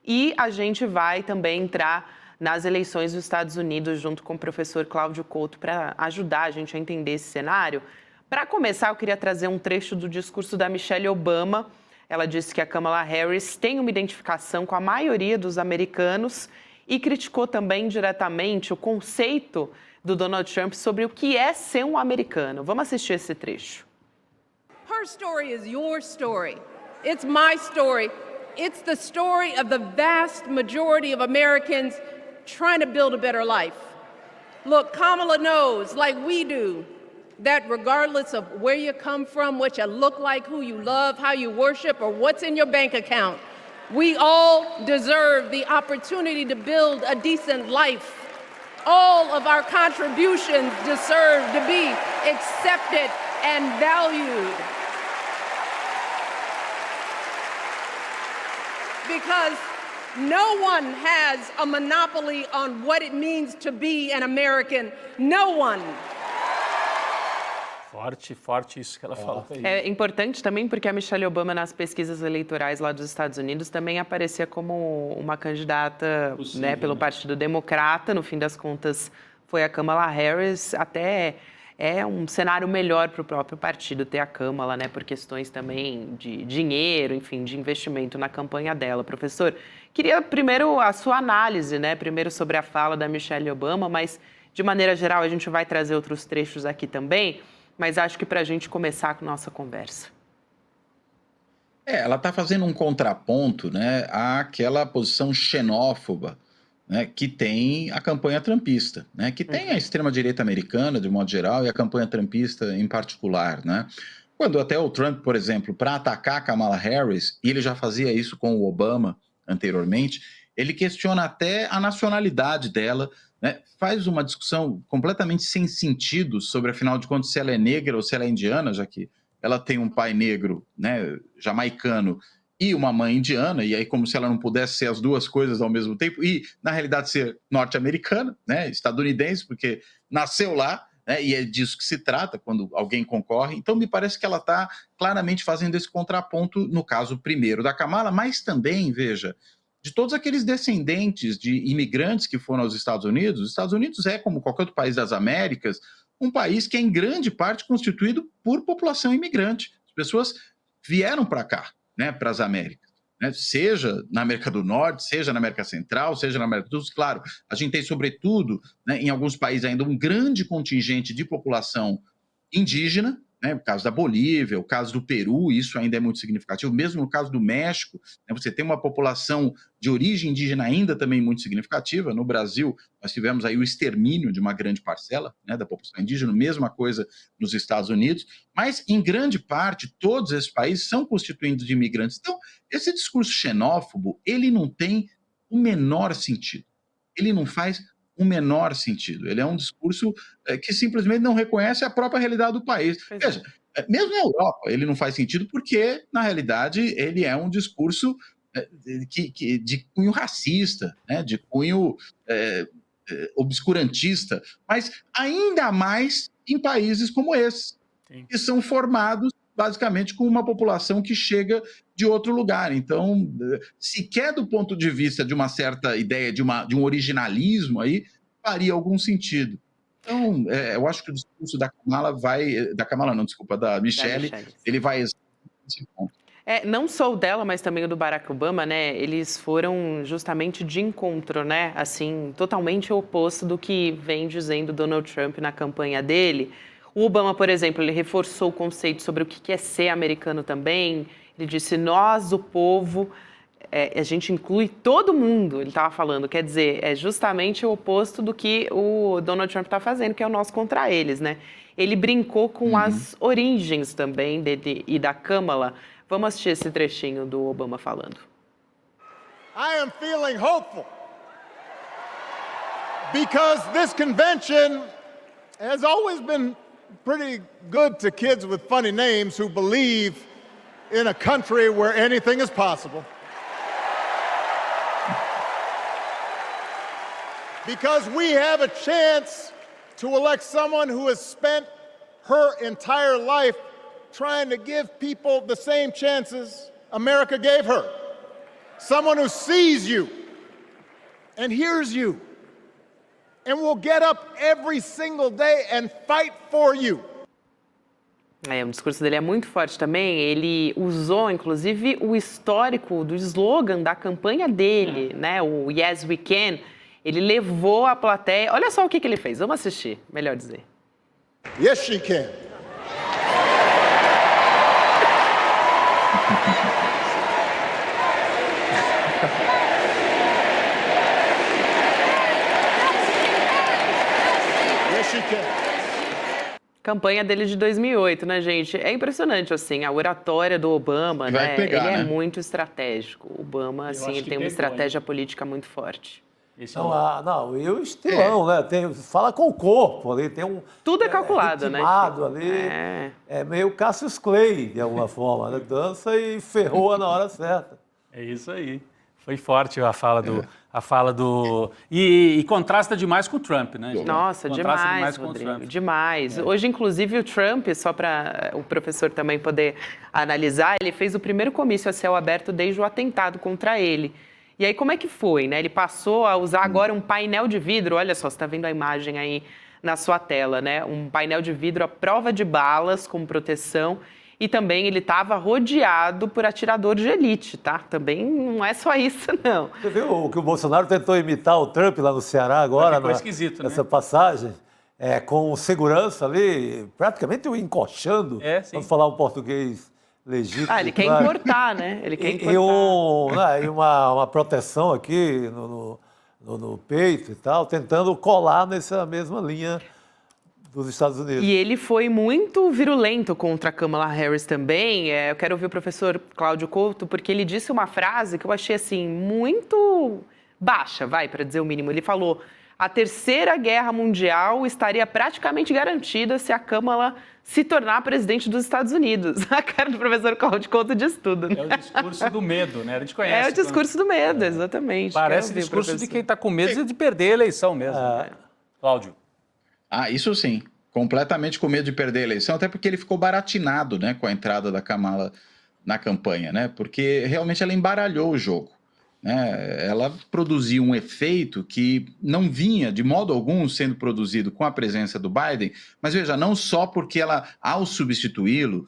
Speaker 5: E a gente vai também entrar nas eleições dos Estados Unidos junto com o professor Cláudio Couto para ajudar a gente a entender esse cenário. Para começar, eu queria trazer um trecho do discurso da Michelle Obama. Ela disse que a Kamala Harris tem uma identificação com a maioria dos americanos e criticou também diretamente o conceito do Donald Trump sobre o que é ser um americano. Vamos assistir esse trecho.
Speaker 13: Her story is your story. It's my story. It's the story of the vast majority of Americans trying to build a better life. Look, Kamala knows, like we do, that regardless of where you come from, what you look like, who you love, how you worship, or what's in your bank account, we all deserve the opportunity to build a decent life. All of our contributions deserve to be accepted and valued. Because no one has a monopoly on what it means to be an American. No one.
Speaker 6: Forte, forte isso que ela falou.
Speaker 5: É importante também porque a Michelle Obama, nas pesquisas eleitorais lá dos Estados Unidos, também aparecia como uma candidata
Speaker 6: Possível,
Speaker 5: pelo Partido Democrata. No fim das contas, foi a Kamala Harris. Até é um cenário melhor para o próprio partido ter a Kamala, né? Por questões também de dinheiro, enfim, de investimento na campanha dela. Professor, queria primeiro a sua análise, né? Primeiro sobre a fala da Michelle Obama, mas de maneira geral a gente vai trazer outros trechos aqui também. Mas acho que para a gente começar com a nossa conversa.
Speaker 12: Ela está fazendo um contraponto, né, àquela posição xenófoba, né, que tem a campanha trumpista, né, que tem a extrema-direita americana, de modo geral, e a campanha trumpista em particular. Né? Quando até o Trump, por exemplo, para atacar Kamala Harris, e ele já fazia isso com o Obama anteriormente, ele questiona até a nacionalidade dela, né, faz uma discussão completamente sem sentido sobre, afinal de contas, se ela é negra ou se ela é indiana, já que ela tem um pai negro, né, jamaicano, e uma mãe indiana, e aí como se ela não pudesse ser as duas coisas ao mesmo tempo, e na realidade ser norte-americana, né, estadunidense, porque nasceu lá, né, e é disso que se trata quando alguém concorre. Então me parece que ela está claramente fazendo esse contraponto, no caso primeiro da Kamala, mas também, veja, de todos aqueles descendentes de imigrantes que foram aos Estados Unidos. Os Estados Unidos é, como qualquer outro país das Américas, um país que é em grande parte constituído por população imigrante. As pessoas vieram para cá, né, para as Américas, né, seja na América do Norte, seja na América Central, seja na América do Sul. Claro, a gente tem, sobretudo, né, em alguns países ainda um grande contingente de população indígena, né, o caso da Bolívia, o caso do Peru, isso ainda é muito significativo, mesmo no caso do México, né, você tem uma população de origem indígena ainda também muito significativa. No Brasil, nós tivemos aí o extermínio de uma grande parcela, né, da população indígena, mesma coisa nos Estados Unidos, mas em grande parte todos esses países são constituídos de imigrantes. Então, esse discurso xenófobo, ele não tem o menor sentido, ele não faz o menor sentido. Ele é um discurso que simplesmente não reconhece a própria realidade do país. Veja, mesmo na Europa, ele não faz sentido porque, na realidade, ele é um discurso de cunho racista, né, de cunho obscurantista, mas ainda mais em países como esse, que são formados basicamente com uma população que chega de outro lugar. Então, sequer do ponto de vista de uma certa ideia de um originalismo aí, faria algum sentido. Então, eu acho que o discurso da Kamala da Michelle, ele vai esse ponto.
Speaker 5: Não só o dela, mas também o do Barack Obama, né? Eles foram justamente de encontro, né? Assim, totalmente oposto do que vem dizendo Donald Trump na campanha dele. O Obama, por exemplo, ele reforçou o conceito sobre o que é ser americano também. Ele disse, nós, o povo, a gente inclui todo mundo, ele estava falando. Quer dizer, é justamente o oposto do que o Donald Trump está fazendo, que é o nós contra eles, né? Ele brincou com as origens também dele e da Kamala. Vamos assistir esse trechinho do Obama falando.
Speaker 14: I am feeling hopeful because this convention has always been pretty good to kids with funny names who believe in a country where anything is possible. Because we have a chance to elect someone who has spent her entire life trying to give people the same chances America gave her. Someone who sees you and hears you and will get up every single day and fight for you.
Speaker 5: O discurso dele é muito forte também. Ele usou, inclusive, o histórico do slogan da campanha dele, né? O Yes We Can. Ele levou a plateia. Olha só o que ele fez. Vamos assistir, melhor dizer.
Speaker 14: Yes, she can.
Speaker 5: Campanha dele de 2008, né, gente? É impressionante, assim, a oratória do Obama,
Speaker 12: Vai
Speaker 5: né?
Speaker 12: pegar,
Speaker 5: Ele é
Speaker 12: né?
Speaker 5: muito estratégico. O Obama, assim, ele
Speaker 6: que
Speaker 5: tem uma
Speaker 6: pegou,
Speaker 5: estratégia política muito forte.
Speaker 7: Não, e o estilão, né? Fala com o corpo ali, tem um...
Speaker 5: Tudo é calculado, né,
Speaker 7: ritmado
Speaker 5: Chico?
Speaker 7: ali. É meio Cassius Clay, de alguma forma, né? Dança e ferroa na hora certa.
Speaker 6: É isso aí. Foi forte a fala do... E contrasta demais com o Trump, né, gente?
Speaker 5: Nossa,
Speaker 6: Contrasta
Speaker 5: demais,
Speaker 6: com o
Speaker 5: Rodrigo,
Speaker 6: Trump.
Speaker 5: demais. Hoje, inclusive, o Trump, só para o professor também poder analisar, ele fez o primeiro comício a céu aberto desde o atentado contra ele. E aí, como é que foi, né? Ele passou a usar agora um painel de vidro, olha só, você está vendo a imagem aí na sua tela, né? Um painel de vidro à prova de balas, como proteção, e também ele estava rodeado por atirador de elite, tá? Também não é só isso, não.
Speaker 7: Você viu que o Bolsonaro tentou imitar o Trump lá no Ceará agora?
Speaker 6: Ficou esquisito, né?
Speaker 7: Nessa passagem, com segurança ali, praticamente o encoxando, vamos falar um português legítimo.
Speaker 5: Ele quer importar, né? Ele quer importar.
Speaker 7: E uma proteção aqui no peito e tal, tentando colar nessa mesma linha dos Estados Unidos.
Speaker 5: E ele foi muito virulento contra a Kamala Harris também. Eu quero ouvir o professor Cláudio Couto, porque ele disse uma frase que eu achei, assim, muito baixa, para dizer o mínimo. Ele falou: a Terceira Guerra Mundial estaria praticamente garantida se a Kamala se tornar presidente dos Estados Unidos. A cara do professor Cláudio Couto diz tudo, né?
Speaker 6: É o discurso do medo, né? A gente conhece.
Speaker 5: É o discurso do medo, exatamente.
Speaker 6: Parece o discurso de quem está com medo de perder a eleição mesmo. Cláudio.
Speaker 12: Isso sim. Completamente com medo de perder a eleição, até porque ele ficou baratinado, né, com a entrada da Kamala na campanha, né? Porque realmente ela embaralhou o jogo. Ela produziu um efeito que não vinha de modo algum sendo produzido com a presença do Biden, mas veja, não só porque ela, ao substituí-lo,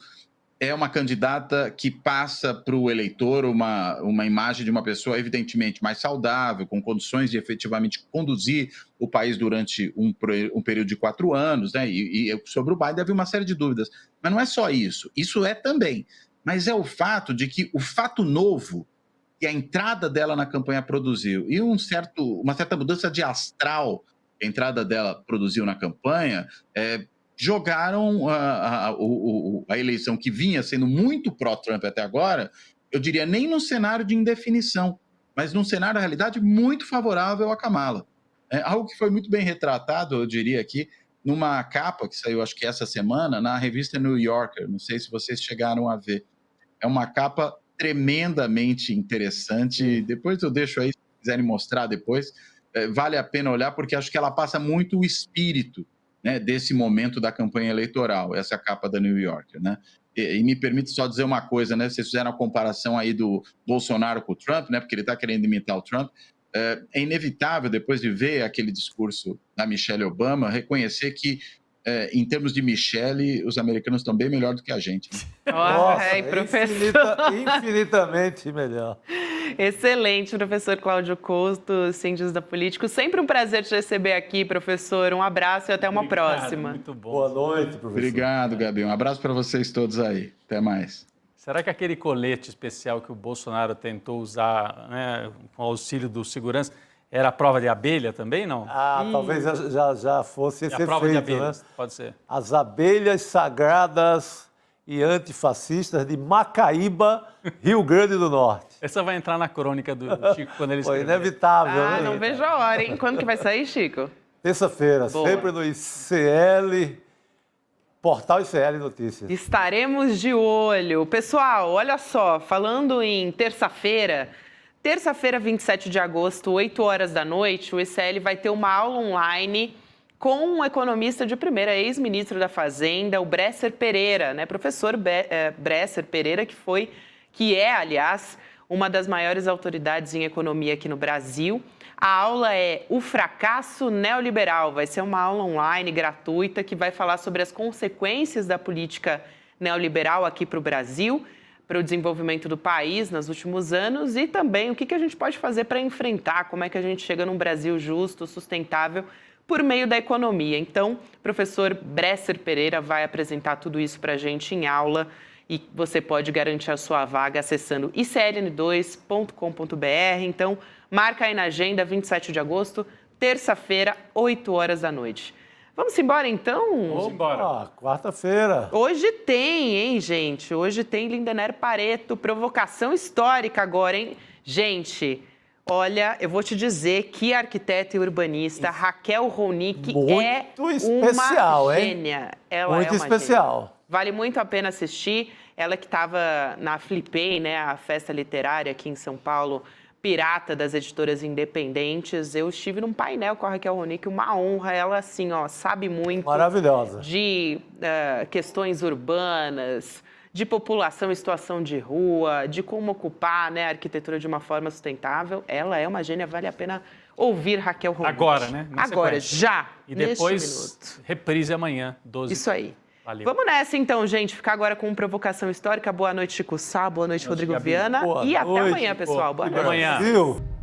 Speaker 12: é uma candidata que passa para o eleitor uma imagem de uma pessoa evidentemente mais saudável, com condições de efetivamente conduzir o país durante um período de 4 anos, né? E sobre o Biden havia uma série de dúvidas. Mas não é só isso, isso é também, mas é o fato de que o fato novo que a entrada dela na campanha produziu e uma certa mudança de astral que a entrada dela produziu na campanha, jogaram a eleição que vinha sendo muito pró-Trump até agora, eu diria nem no cenário de indefinição, mas num cenário, na realidade, muito favorável a Kamala. Algo que foi muito bem retratado, eu diria aqui, numa capa que saiu, acho que essa semana, na revista New Yorker, não sei se vocês chegaram a ver. É uma capa tremendamente interessante. Depois eu deixo aí, se quiserem mostrar depois, vale a pena olhar, porque acho que ela passa muito o espírito, né, desse momento da campanha eleitoral, essa capa da New Yorker, né? E me permite só dizer uma coisa, né? Vocês fizeram a comparação aí do Bolsonaro com o Trump, né? Porque ele está querendo imitar o Trump. É inevitável, depois de ver aquele discurso da Michelle Obama, reconhecer que, em termos de Michelle, os americanos estão bem melhor do que a gente. Né?
Speaker 7: Nossa,
Speaker 5: professor.
Speaker 7: Infinitamente melhor.
Speaker 5: Excelente, professor Cláudio Couto, cientista político. Sempre um prazer te receber aqui, professor. Um abraço e até uma próxima.
Speaker 6: Muito bom.
Speaker 7: Boa noite, professor.
Speaker 12: Obrigado, Gabi. Um abraço para vocês todos aí. Até mais.
Speaker 6: Será que aquele colete especial que o Bolsonaro tentou usar, né, com auxílio do segurança, era a prova de abelha também, não?
Speaker 7: Talvez já fosse esse
Speaker 6: a prova de
Speaker 7: efeito,
Speaker 6: abelhas,
Speaker 7: né?
Speaker 6: pode ser.
Speaker 7: As abelhas sagradas e antifascistas de Macaíba, Rio Grande do Norte.
Speaker 6: Essa vai entrar na crônica do Chico quando ele
Speaker 7: Foi
Speaker 6: escrever.
Speaker 7: inevitável, né?
Speaker 5: Não vejo a hora, hein? Quando que vai sair, Chico?
Speaker 7: Terça-feira, sempre no ICL, Portal ICL Notícias.
Speaker 5: Estaremos de olho. Pessoal, olha só, falando em terça-feira, 27 de agosto, 8 horas da noite, o ICL vai ter uma aula online com um economista de primeira, ex-ministro da Fazenda, o Bresser Pereira, né? Professor Bresser Pereira, que é, aliás, uma das maiores autoridades em economia aqui no Brasil. A aula é O Fracasso Neoliberal. Vai ser uma aula online gratuita que vai falar sobre as consequências da política neoliberal aqui para o Brasil, para o desenvolvimento do país nos últimos anos e também o que a gente pode fazer para enfrentar, como é que a gente chega num Brasil justo, sustentável, por meio da economia. Então, o professor Bresser Pereira vai apresentar tudo isso para a gente em aula e você pode garantir a sua vaga acessando icln2.com.br. Então, marca aí na agenda, 27 de agosto, terça-feira, 8 horas da noite. Vamos embora, então?
Speaker 6: Vamos embora.
Speaker 7: Quarta-feira.
Speaker 5: Hoje tem, hein, gente? Hoje tem Lindenberg Pareto, provocação histórica agora, hein? Gente, olha, eu vou te dizer que arquiteta e urbanista Raquel Ronick é
Speaker 7: especial,
Speaker 5: uma
Speaker 7: hein?
Speaker 5: gênia. Ela
Speaker 7: Muito
Speaker 5: é uma
Speaker 7: especial.
Speaker 5: gênia. Vale muito a pena assistir. Ela que estava na Flipei, né, a festa literária aqui em São Paulo, pirata das editoras independentes. Eu estive num painel com a Raquel Ronick, uma honra. Ela, assim, ó, sabe muito.
Speaker 7: Maravilhosa.
Speaker 5: De questões urbanas, de população em situação de rua, de como ocupar, né, a arquitetura de uma forma sustentável. Ela é uma gênia, vale a pena ouvir Raquel Ronick.
Speaker 6: Agora, né?
Speaker 5: Agora, já,
Speaker 6: E depois,
Speaker 5: neste minuto.
Speaker 6: reprise amanhã, 12.
Speaker 5: Isso aí.
Speaker 6: Valeu.
Speaker 5: Vamos nessa então, gente. Ficar agora com provocação histórica. Boa noite, Chico Sá. Boa noite, Rodrigo Viana. E até amanhã, pessoal. Boa noite.
Speaker 6: Amanhã.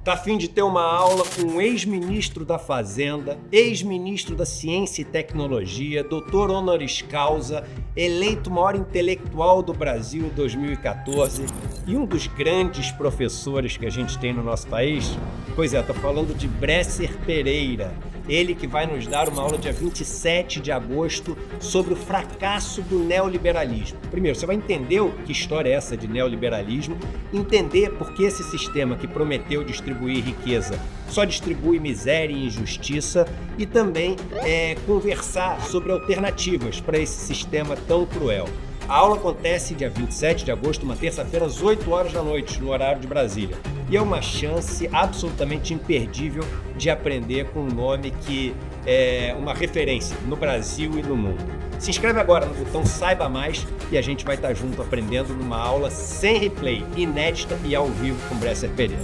Speaker 15: Tá a fim de ter uma aula com um ex-ministro da Fazenda, ex-ministro da Ciência e Tecnologia, doutor honoris causa, eleito maior intelectual do Brasil em 2014 e um dos grandes professores que a gente tem no nosso país? Pois é, tô falando de Bresser Pereira. Ele que vai nos dar uma aula dia 27 de agosto sobre o fracasso do neoliberalismo. Primeiro, você vai entender que história é essa de neoliberalismo, entender por que esse sistema que prometeu distribuir riqueza só distribui miséria e injustiça e também conversar sobre alternativas para esse sistema tão cruel. A aula acontece dia 27 de agosto, uma terça-feira, às 8 horas da noite, no horário de Brasília. E é uma chance absolutamente imperdível de aprender com um nome que é uma referência no Brasil e no mundo. Se inscreve agora no botão Saiba Mais e a gente vai estar junto aprendendo numa aula sem replay, inédita e ao vivo com Bresser Pereira.